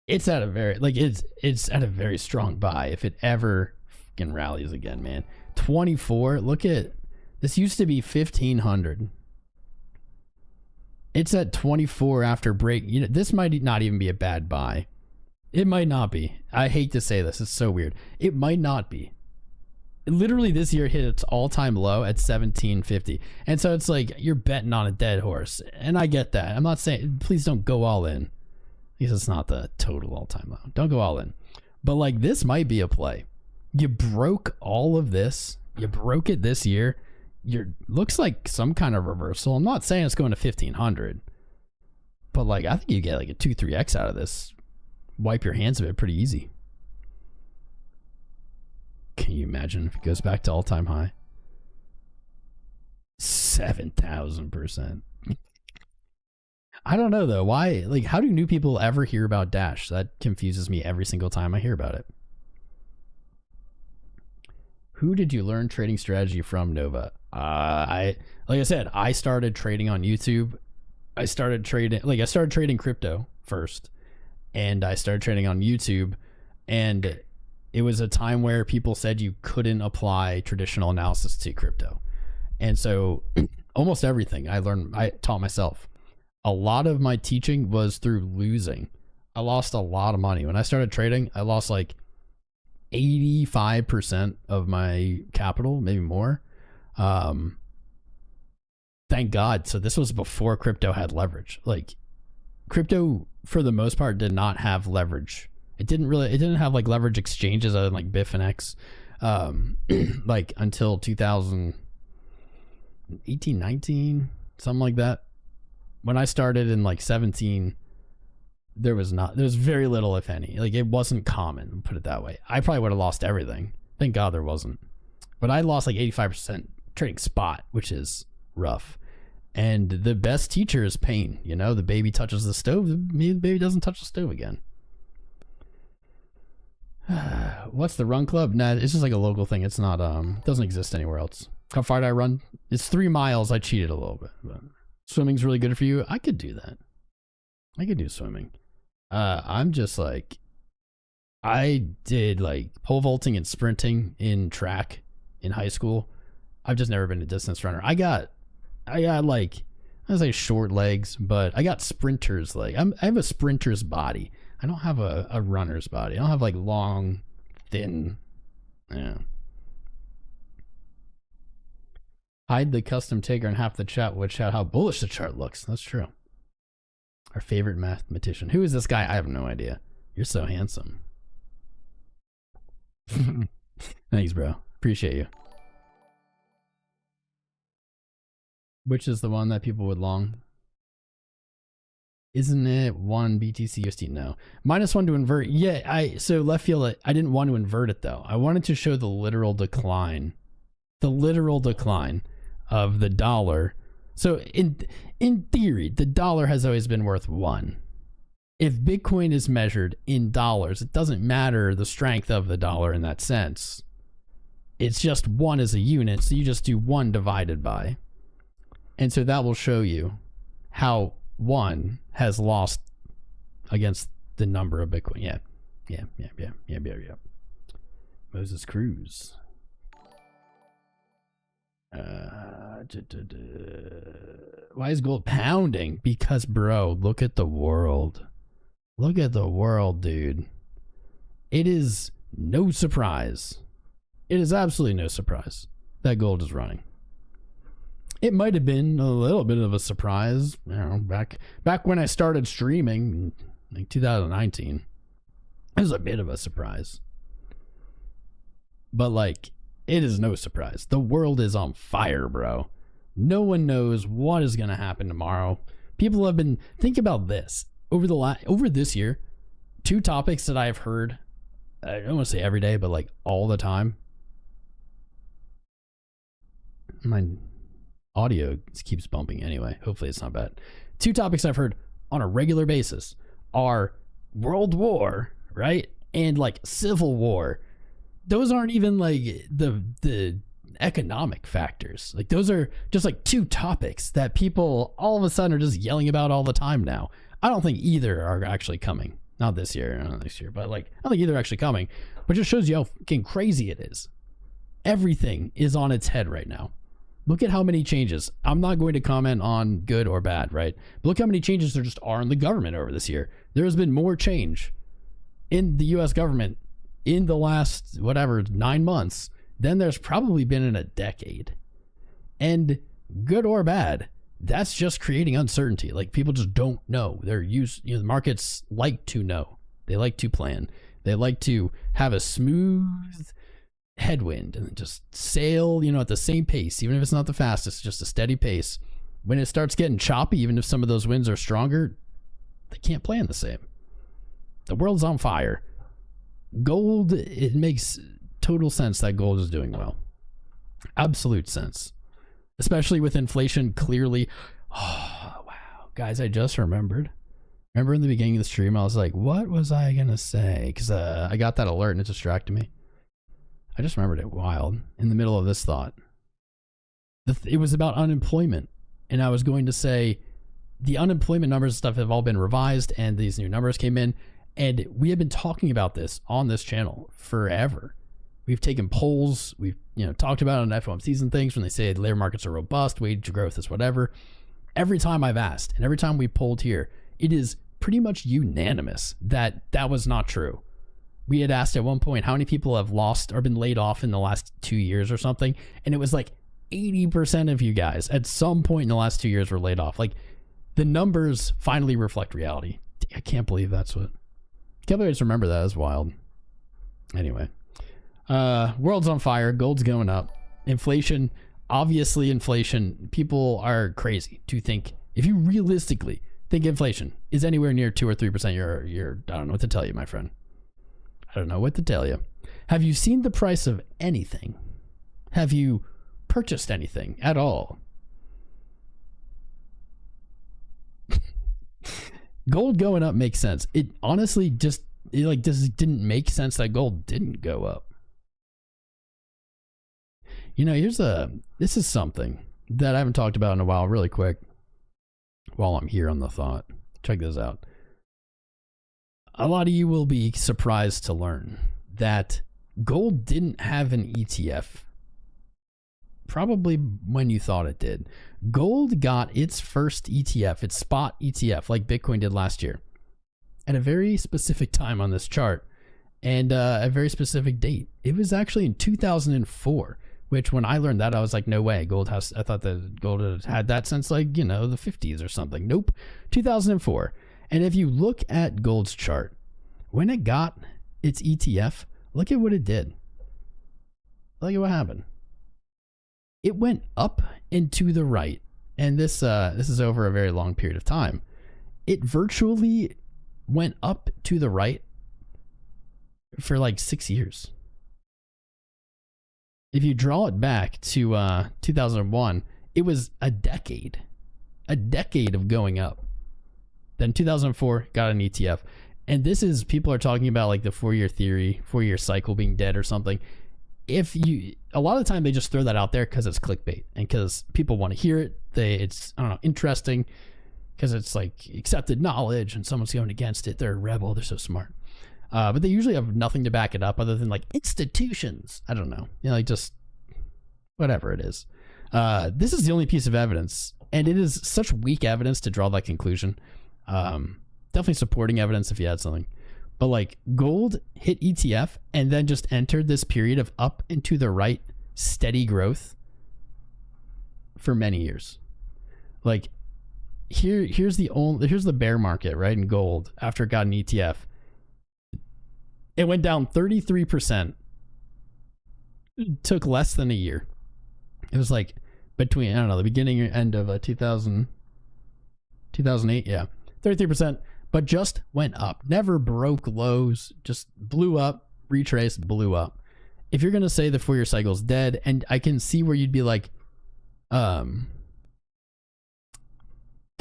it's at a very, like, it's at a very strong buy if it ever fucking rallies again, man. 24, look at this, used to be 1500. It's at 24 after break. You know, this might not even be a bad buy. It might not be. I hate to say this. It's so weird. It might not be. Literally this year hit its all-time low at 1750. And so it's like you're betting on a dead horse. And I get that. I'm not saying, please don't go all in. Because it's not the total all-time low. Don't go all in. But like this might be a play. You broke all of this. You broke it this year. Looks like some kind of reversal. I'm not saying it's going to 1500. But like I think you get like a 2-3x out of this. Wipe your hands of it pretty easy. Can you imagine if it goes back to all-time high? 7,000%. I don't know though. Why? Like, how do new people ever hear about Dash? That confuses me every single time I hear about it. Who did you learn trading strategy from, Nova? Like I said, I started trading on YouTube. I started trading crypto first. And I started trading on YouTube, and it was a time where people said you couldn't apply traditional analysis to crypto. And so almost everything I taught myself. A lot of my teaching was through losing. I lost a lot of money. When I started trading, I lost like 85% of my capital, maybe more. Thank God. So this was before crypto had leverage. Like, crypto for the most part did not have leverage. It didn't have like leverage exchanges other than like BIF and X, like until 2018, 19, something like that. When I started in like 17, there was very little, if any. Like, it wasn't common, put it that way. I probably would have lost everything. Thank God there wasn't. But I lost like 85% trading spot, which is rough. And the best teacher is pain. You know, the baby touches the stove, the baby doesn't touch the stove again. What's the run club? Nah, it's just like a local thing. It's not, doesn't exist anywhere else. How far did I run? It's 3 miles. I cheated a little bit. But swimming's really good for you. I could do that. I could do swimming. I'm just like, I did like pole vaulting and sprinting in track in high school. I've just never been a distance runner. I got like, I was like short legs, but I got sprinter's leg. I have a sprinter's body. I don't have a runner's body. I don't have like long, thin, yeah. Hide the custom taker and half the chat would shout how bullish the chart looks. That's true. Our favorite mathematician. Who is this guy? I have no idea. You're so handsome. Thanks, bro. Appreciate you. Which is the one that people would long? Isn't it 1 BTC USD? No. -1 to invert. Yeah, so left field, I didn't want to invert it though. I wanted to show the literal decline. The literal decline of the dollar. So in theory, the dollar has always been worth 1. If Bitcoin is measured in dollars, it doesn't matter the strength of the dollar in that sense. It's just 1 as a unit, so you just do 1 divided by. And so that will show you how 1 has lost against the number of Bitcoin. Yeah. Moses Cruz. Why is gold pounding? Because, bro, look at the world. Look at the world, dude. It is no surprise. It is absolutely no surprise that gold is running. It might have been a little bit of a surprise, you know, back when I started streaming in like 2019. It was a bit of a surprise. But like, it is no surprise. The world is on fire, bro. No one knows what is going to happen tomorrow. People have been, think about this. Over this year, 2 topics that I've heard, I don't want to say every day, but like all the time. My audio keeps bumping anyway. Hopefully it's not bad. 2 topics I've heard on a regular basis are world war, right? And like civil war. Those aren't even like the economic factors. Like those are just like 2 topics that people all of a sudden are just yelling about all the time now. I don't think either are actually coming. Not this year, not next year, but like, I don't think either are actually coming. But it just shows you how fucking crazy it is. Everything is on its head right now. Look at how many changes. I'm not going to comment on good or bad, right? But look how many changes there just are in the government over this year. There has been more change in the US government in the last, 9 months than there's probably been in a decade. And good or bad, that's just creating uncertainty. Like people just don't know. They're used, the markets like to know. They like to plan. They like to have a smooth headwind and just sail, at the same pace, even if it's not the fastest, just a steady pace. When it starts getting choppy, even if some of those winds are stronger, they can't plan the same. The world's on fire. Gold, it makes total sense that gold is doing well. Absolute sense. Especially with inflation clearly. Oh, wow. Guys, I just remembered. Remember in the beginning of the stream, I was like, what was I going to say? Because I got that alert and it distracted me. I just remembered it wild in the middle of this thought. It was about unemployment. And I was going to say the unemployment numbers and stuff have all been revised and these new numbers came in. And we have been talking about this on this channel forever. We've taken polls. We've talked about it on FOMCs and things when they say the labor markets are robust, wage growth is whatever. Every time I've asked and every time we polled here, it is pretty much unanimous that that was not true. We had asked at one point how many people have lost or been laid off in the last 2 years or something. And it was like 80% of you guys at some point in the last 2 years were laid off. Like the numbers finally reflect reality. I can't believe that's what. Can't believe I just remember that. That's wild. Anyway. World's on fire. Gold's going up. Inflation. Obviously inflation. People are crazy to think. If you realistically think inflation is anywhere near 2 or 3%, you're I don't know what to tell you, my friend. I don't know what to tell you. Have you seen the price of anything? Have you purchased anything at all? Gold going up makes sense. It honestly just didn't make sense that gold didn't go up. This is something that I haven't talked about in a while, really quick, while I'm here on the thought. Check this out. A lot of you will be surprised to learn that gold didn't have an ETF. Probably when you thought it did. Gold got its first ETF, its spot ETF, like Bitcoin did last year, at a very specific time on this chart and a very specific date. It was actually in 2004, which when I learned that, I was like, no way. I thought that gold had that since like, the 50s or something. Nope. 2004. And if you look at gold's chart, when it got its ETF, Look at what it did. Look at what happened. It went up and to the right. And this is over a very long period of time. It virtually went up to the right for like 6 years. If you draw it back to 2001, it was a decade of going up. Then 2004 got an ETF. And this is, people are talking about like the 4-year theory, 4-year cycle being dead or something. A lot of the time they just throw that out there because it's clickbait and because people want to hear it. It's, I don't know, interesting because it's like accepted knowledge and someone's going against it. They're a rebel. They're so smart. But they usually have nothing to back it up other than like institutions. I don't know. You know, like just whatever it is. This is the only piece of evidence, and it is such weak evidence to draw that conclusion. Definitely supporting evidence if you had something. But like gold hit ETF and then just entered this period of up and to the right steady growth for many years. Like here's the bear market, right, in gold after it got an ETF. It went down 33%. It took less than a year. It was like between, I don't know, the beginning and end of 2008, yeah. 33%, but just went up. Never broke lows, just blew up, retraced, blew up. If you're going to say the 4-year cycle is dead, and I can see where you'd be like, kind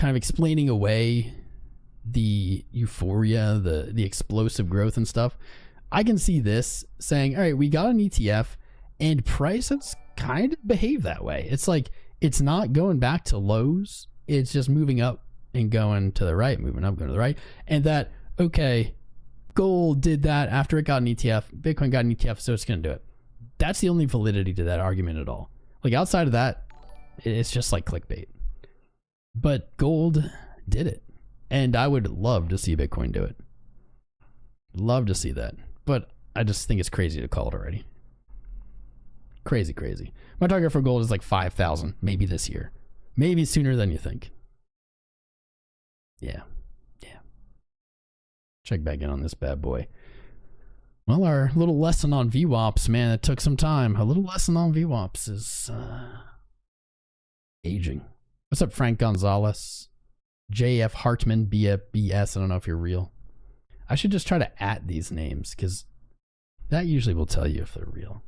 of explaining away the euphoria, the explosive growth and stuff. I can see this saying, all right, we got an ETF and prices kind of behave that way. It's like, it's not going back to lows. It's just moving up and going to the right, moving up, going to the right. And that, okay, gold did that after it got an ETF, Bitcoin got an ETF, so it's going to do it. That's the only validity to that argument at all. Like outside of that, it's just like clickbait. But gold did it. And I would love to see Bitcoin do it. Love to see that. But I just think it's crazy to call it already. Crazy, crazy. My target for gold is like 5,000, maybe this year. Maybe sooner than you think. Yeah. Check back in on this bad boy. Well, our little lesson on VWAPs, man, it took some time. A little lesson on VWAPs is aging. What's up, Frank Gonzalez? JF Hartman, BS. I don't know if you're real. I should just try to @ these names because that usually will tell you if they're real.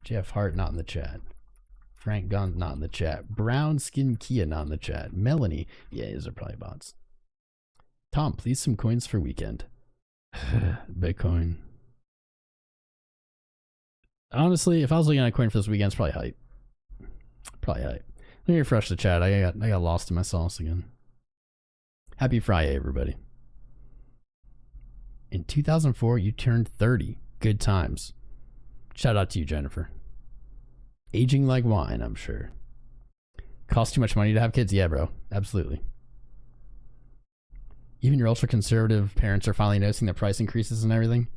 JF Hart, not in the chat. Frank Gon, not in the chat. Brown Skin Kia, not in the chat. Melanie, yeah, these are probably bots. Tom, please some coins for weekend. Bitcoin. Honestly, if I was looking at a coin for this weekend, it's probably hype. Probably hype. Let me refresh the chat. I got lost in my sauce again. Happy Friday, everybody. In 2004, you turned 30. Good times. Shout out to you, Jennifer. Aging like wine, I'm sure. Costs too much money to have kids? Yeah, bro. Absolutely. Even your ultra-conservative parents are finally noticing the price increases and everything?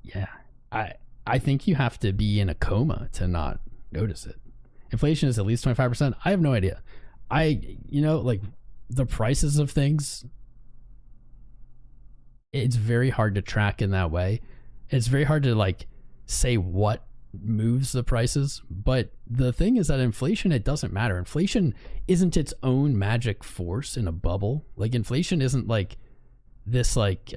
Yeah. I think you have to be in a coma to not notice it. Inflation is at least 25%. I have no idea. You know, like the prices of things, it's very hard to track in that way. It's very hard to like say what moves the prices. But the thing is that inflation, it doesn't matter. Inflation isn't its own magic force in a bubble. Like inflation isn't like this like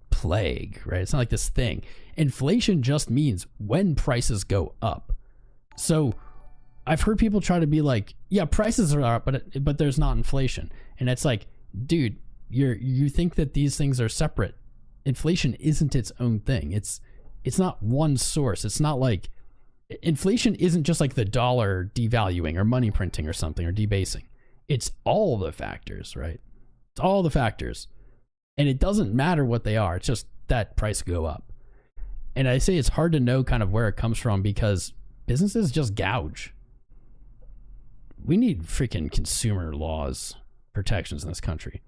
plague, right? It's not like this thing. Inflation just means when prices go up. So I've heard people try to be like, yeah, prices are up, but there's not inflation. And it's like, dude, you think that these things are separate. Inflation isn't its own thing. It's not one source. It's not like inflation isn't just like the dollar devaluing or money printing or something or debasing. It's all the factors, right? It's all the factors. And it doesn't matter what they are. It's just that price go up. And I say it's hard to know kind of where it comes from because businesses just gouge. We need freaking consumer laws, protections in this country.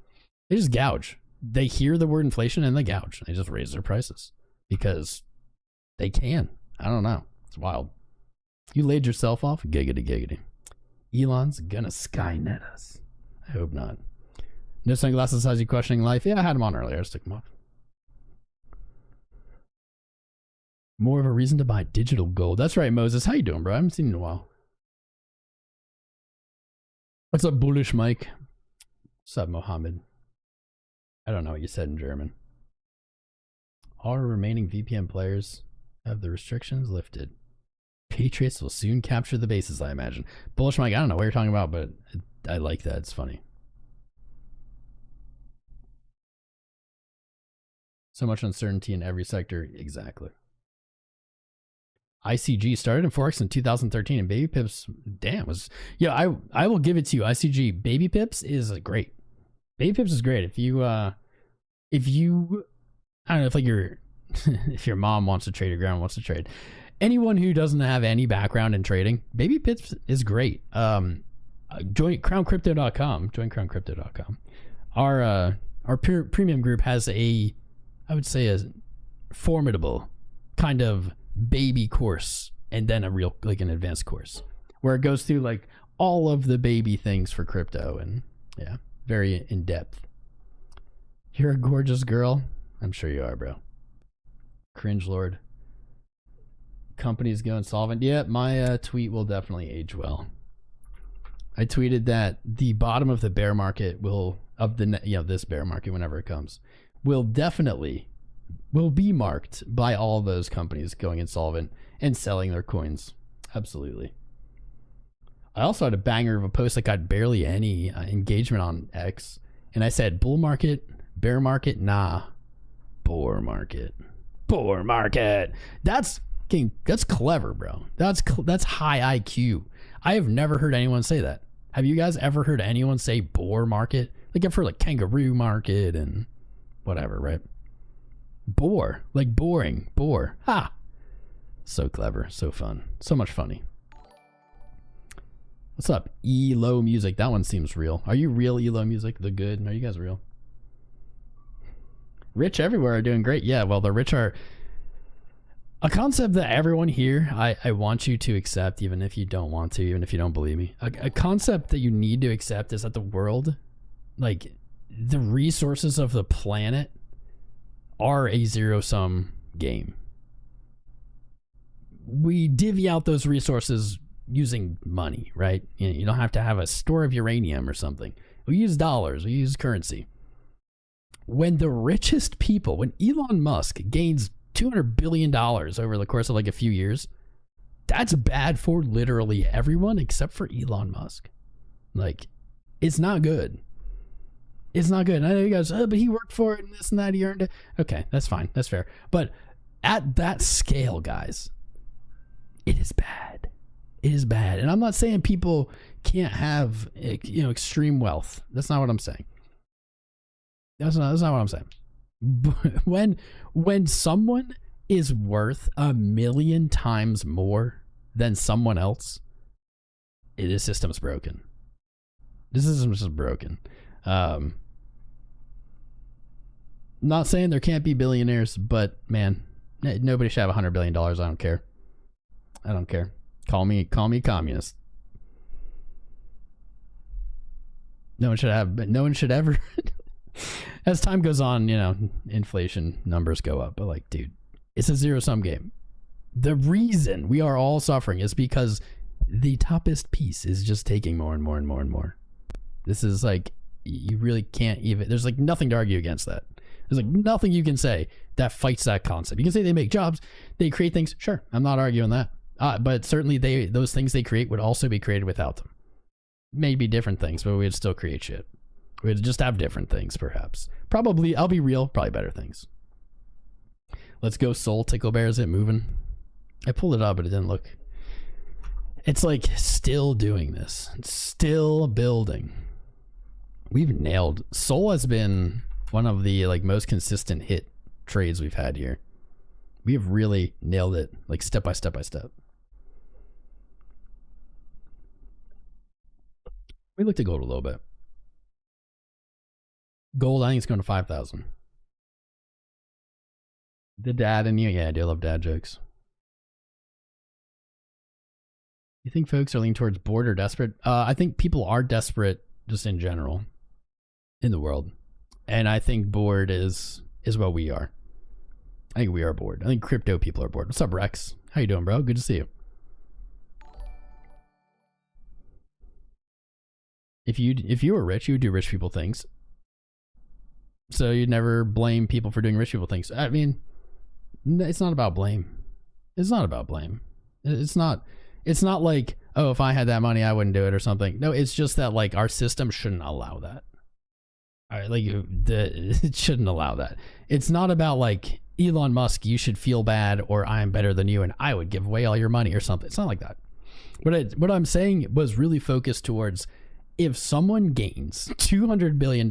They just gouge. They hear the word inflation and they gouge. They just raise their prices because they can. I don't know. It's wild. You laid yourself off? Giggity, giggity. Elon's gonna Skynet us. I hope not. No sunglasses has you questioning life? Yeah, I had them on earlier. I just took them off. More of a reason to buy digital gold. That's right, Moses. How you doing, bro? I haven't seen you in a while. What's up, Bullish Mike? What's up, Mohammed? I don't know what you said in German. All remaining VPN players have the restrictions lifted. Patriots will soon capture the bases, I imagine. Bullish Mike, I don't know what you're talking about, but I like that. It's funny. So much uncertainty in every sector. Exactly. ICG started in Forex in 2013, and Baby Pips, damn, was, yeah, I will give it to you. ICG Baby Pips is great. Baby Pips is great. If you I don't know, if like if your mom wants to trade or grandma wants to trade, anyone who doesn't have any background in trading, Baby Pips is great. Join crowncrypto.com. Join crowncrypto.com. Our premium group has I would say a formidable kind of baby course, and then a real, like, an advanced course where it goes through like all of the baby things for crypto, and yeah, very in depth. You're a gorgeous girl. I'm sure you are, bro. Cringe Lord. Companies go insolvent. Yeah, my tweet will definitely age well. I tweeted that the bottom of the bear market this bear market, whenever it comes, will be marked by all those companies going insolvent and selling their coins. Absolutely. I also had a banger of a post that got barely any engagement on X, and I said, bull market, bear market, nah, boar market. Boar market. That's clever, bro. That's high IQ. I have never heard anyone say that. Have you guys ever heard anyone say boar market? Like, I've heard like kangaroo market and whatever, right? Boar, like boring, boar. Ha! So clever, so fun, so much funny. What's up, ELO Music? That one seems real. Are you real, ELO Music? The good? Are you guys real? Rich everywhere are doing great. Yeah, well, the rich are a concept that everyone here, I want you to accept, even if you don't want to, even if you don't believe me. A concept that you need to accept is that the world, like the resources of the planet, are a zero-sum game. We divvy out those resources using money, right? You don't have to have a store of uranium or something. We use dollars, we use currency. When the richest people, when Elon Musk gains $200 billion over the course of like a few years, that's bad for literally everyone except for Elon Musk. Like, it's not good. It's not good. And I know you guys, but he worked for it and this and that, he earned it. Okay, that's fine. That's fair. But at that scale, guys, it is bad. It is bad. And I'm not saying people can't have, extreme wealth. That's not what I'm saying. That's not what I'm saying. But when someone is worth 1,000,000 times more than someone else, the system's broken. The system's just broken. Not saying there can't be billionaires, but man, nobody should have $100 billion. I don't care. I don't care. Call me communist. No one should ever. As time goes on, inflation numbers go up, but like, dude, it's a zero-sum game. The reason we are all suffering is because the toppest piece is just taking more and more and more and more. This is like, you really can't even, there's like nothing to argue against that. There's like nothing you can say that fights that concept. You can say they make jobs, they create things. Sure, I'm not arguing that. But certainly those things they create would also be created without them. Maybe different things, but we would still create shit. We'd just have different things, perhaps. Probably, I'll be real, probably better things. Let's go, Soul Tickle Bear. Is it moving? I pulled it up, but it didn't look. It's like still doing this. It's still building. We've nailed. Soul has been one of the like most consistent hit trades we've had here. We have really nailed it, like step by step by step. We looked at gold a little bit. Gold, I think it's going to 5,000. The dad in you, yeah, I do love dad jokes. You think folks are leaning towards bored or desperate? I think people are desperate just in general in the world. And I think bored is what we are. I think we are bored. I think crypto people are bored. What's up, Rex? How you doing, bro? Good to see you. If you were rich, you would do rich people things. So you'd never blame people for doing rich people things. I mean, it's not about blame. It's not about blame. It's not like, oh, if I had that money, I wouldn't do it or something. No, it's just that like our system shouldn't allow that. All right, like it shouldn't allow that. It's not about like Elon Musk, you should feel bad, or I'm better than you and I would give away all your money or something. It's not like that. What I'm saying was really focused towards, if someone gains $200 billion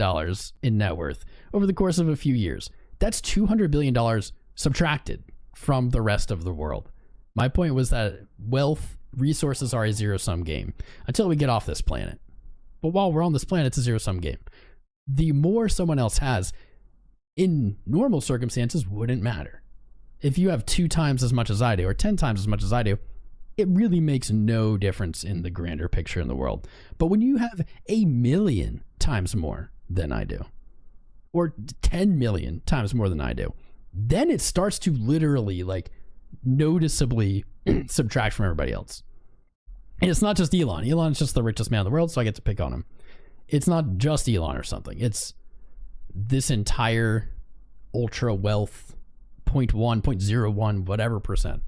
in net worth over the course of a few years, that's $200 billion subtracted from the rest of the world. My point was that wealth, resources are a zero-sum game until we get off this planet. But while we're on this planet, it's a zero-sum game. The more someone else has, in normal circumstances, wouldn't matter. If you have 2 times as much as I do, or 10 times as much as I do, it really makes no difference in the grander picture in the world. But when you have 1,000,000 times more than I do, or 10 million times more than I do, then it starts to literally like noticeably subtract from everybody else. And it's not just Elon. Elon's just the richest man in the world, so I get to pick on him. It's not just Elon or something. It's this entire ultra wealth 0.1, 0.01, whatever percent.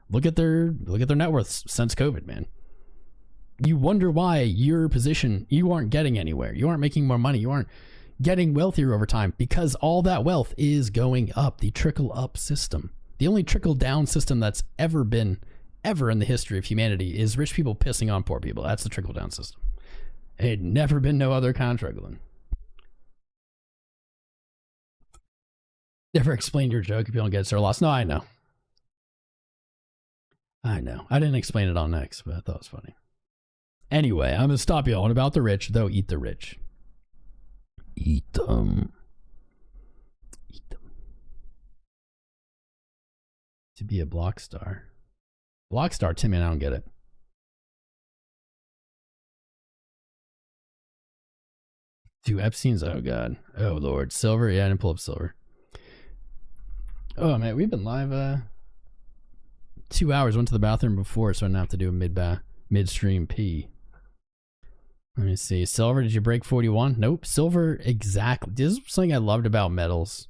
Look at their net worths since COVID, man. You wonder why your position, you aren't getting anywhere. You aren't making more money. You aren't getting wealthier over time, because all that wealth is going up. The trickle up system, the only trickle down system that's ever been in the history of humanity, is rich people pissing on poor people. That's the trickle down system. It had never been no other kind of trickling. Never explained your joke if you don't get it, sir. Lost. No, I know. I didn't explain it on X, but I thought it was funny. Anyway, I'm going to stop you on about the rich, though. Eat the rich. Eat them. Eat them. To be a block star. Block star, Tim, man, I don't get it. Dude, Epstein's, oh God. Oh Lord. Silver? Yeah, I didn't pull up silver. Oh man, we've been live 2 hours. Went to the bathroom before, so I didn't have to do a midstream pee. Let me see. Silver, did you break 41? Nope. Silver, exactly. This is something I loved about metals.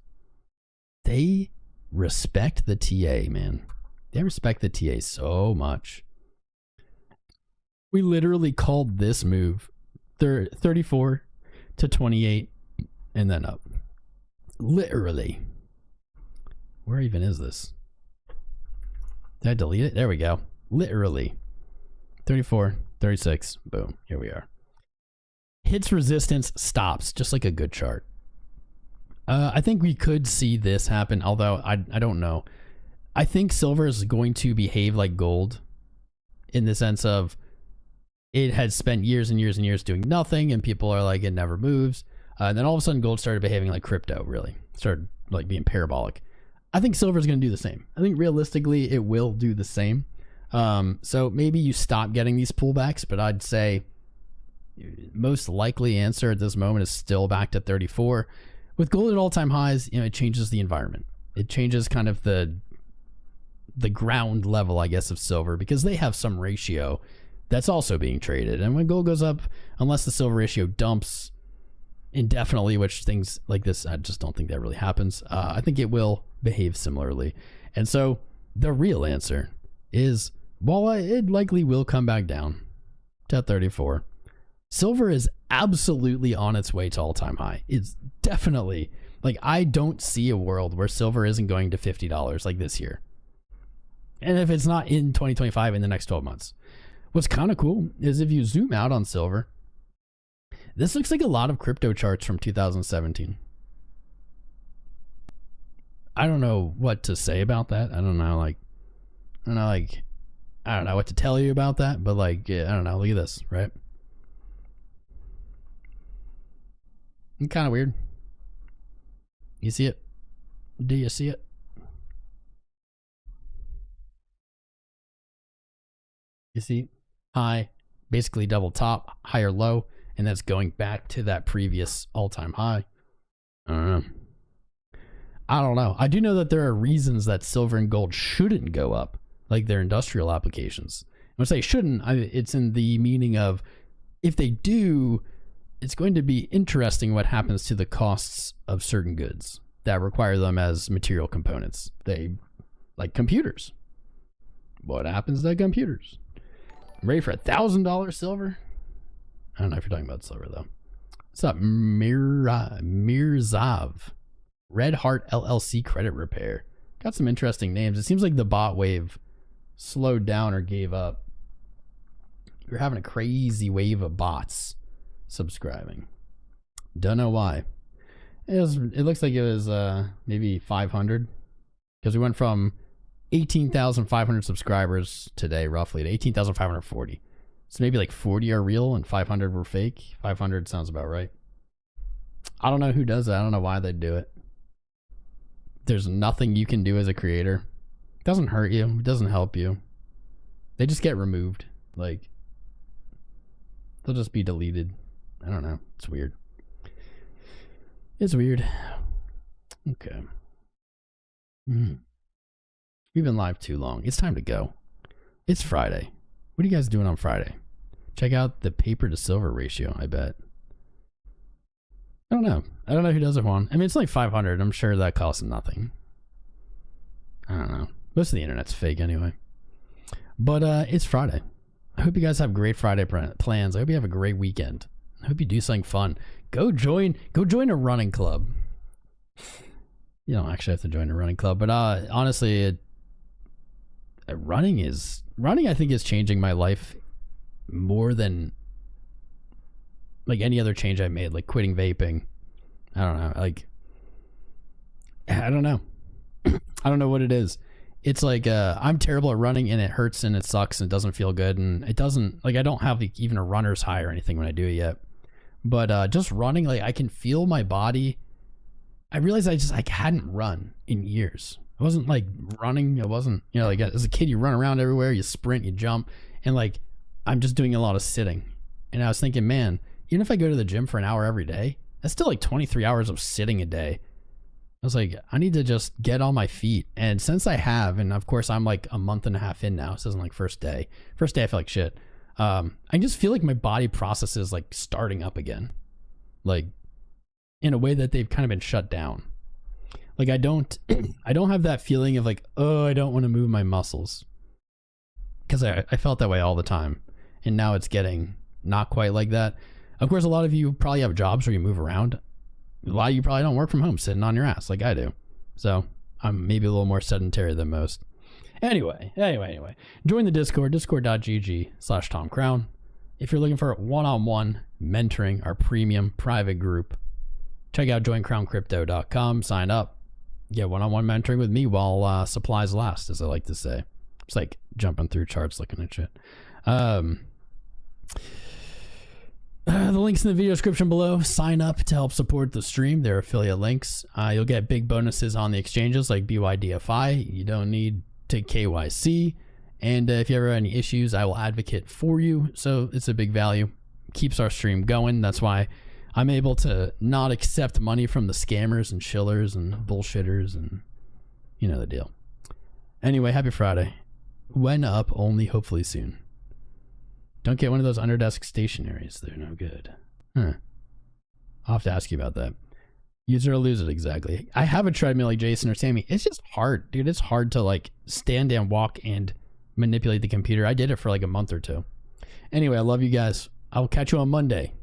They respect the TA, man. They respect the TA so much. We literally called this move 34 to 28 and then up. Literally. Where even is this? Did I delete it? There we go. Literally. 34, 36. Boom. Here we are. Hits resistance, stops, just like a good chart. I think we could see this happen, although I don't know. I think silver is going to behave like gold in the sense of it had spent years and years and years doing nothing, and people are like, it never moves. And then all of a sudden gold started behaving like crypto, really. Started like being parabolic. I think silver is going to do the same. I think realistically it will do the same. So maybe you stop getting these pullbacks, but I'd say most likely answer at this moment is still back to 34. With gold at all-time highs, you know, it changes the environment. It changes kind of the ground level, I guess, of silver, because they have some ratio that's also being traded. And when gold goes up, unless the silver ratio dumps indefinitely, which things like this, I just don't think that really happens. I think it will behave similarly. And so the real answer is, while it likely will come back down to 34, silver is absolutely on its way to all-time high. It's definitely, like, I don't see a world where silver isn't going to $50 like this year. And if it's not in 2025, in the next 12 months. What's kind of cool is if you zoom out on silver, this looks like a lot of crypto charts from 2017. I don't know what to say about that. I don't know what to tell you about that, but like, yeah, I don't know. Look at this, right? It's kind of weird. You see it? Do you see it? You see? High, basically double top, higher low, and that's going back to that previous all-time high. I don't know. I don't know. I do know that there are reasons that silver and gold shouldn't go up, like their industrial applications. When I say shouldn't, it's in the meaning of if they do, it's going to be interesting what happens to the costs of certain goods that require them as material components. They, like computers. What happens to computers? I'm ready for $1,000 silver. I don't know if you're talking about silver though. What's up, 𝐒𝐈𝐆𝐍? Red Heart LLC Credit Repair. Got some interesting names. It seems like the bot wave slowed down or gave up. You're having a crazy wave of bots subscribing. Don't know why. It looks like it was maybe 500, because we went from 18,500 subscribers today roughly to 18,540. So maybe like 40 are real and 500 were fake. 500 sounds about right. I don't know who does that. I don't know why they do it. There's nothing you can do as a creator. It doesn't hurt you. It doesn't help you. They just get removed. Like, they'll just be deleted. I don't know. It's weird. It's weird. Okay. We've been live too long. It's time to go. It's Friday. What are you guys doing on Friday? Check out the paper to silver ratio, I bet. I don't know. I don't know who does it, Juan. I mean, it's like 500. I'm sure that costs nothing. I don't know. Most of the internet's fake anyway. But it's Friday. I hope you guys have great Friday plans. I hope you have a great weekend. I hope you do something fun. Go join a running club. You don't actually have to join a running club, but honestly, running I think is changing my life more than like any other change I made, like quitting vaping. I don't know. Like, I don't know. I don't know what it is. It's like I'm terrible at running, and it hurts and it sucks and it doesn't feel good, and it doesn't, like, I don't have like even a runner's high or anything when I do it yet. But just running, like, I can feel my body. I realized I hadn't run in years. I wasn't like running. It wasn't, you know, like as a kid you run around everywhere, you sprint, you jump, and like I'm just doing a lot of sitting. And I was thinking, man, even if I go to the gym for an hour every day, that's still like 23 hours of sitting a day. I was like, I need to just get on my feet. And since I have, and of course I'm like a month and a half in now, this isn't like first day I feel like shit. I just feel like my body processes like starting up again, like in a way that they've kind of been shut down. Like I don't have that feeling of like, oh, I don't want to move my muscles, because I felt that way all the time, and now it's getting not quite like that. Of course, a lot of you probably have jobs where you move around. A lot of you probably don't work from home, sitting on your ass like I do. So I'm maybe a little more sedentary than most. Anyway. Join the Discord, discord.gg/TomCrown. If you're looking for one-on-one mentoring, our premium private group, check out joincrowncrypto.com, sign up, get one-on-one mentoring with me while supplies last, as I like to say. It's like jumping through charts looking at shit. The links in the video description below. Sign up to help support the stream. They're affiliate links. You'll get big bonuses on the exchanges like BYDFI. You don't need to KYC. And if you ever have any issues, I will advocate for you. So it's a big value. Keeps our stream going. That's why I'm able to not accept money from the scammers and shillers and bullshitters, and you know the deal. Anyway, happy Friday. When up, only hopefully soon. Don't get one of those underdesk stationaries. They're no good. I'll have to ask you about that. Use it or lose it, exactly. I have a treadmill like Jason or Sammy. It's just hard, dude. It's hard to like stand and walk and manipulate the computer. I did it for like a month or two. Anyway, I love you guys. I will catch you on Monday.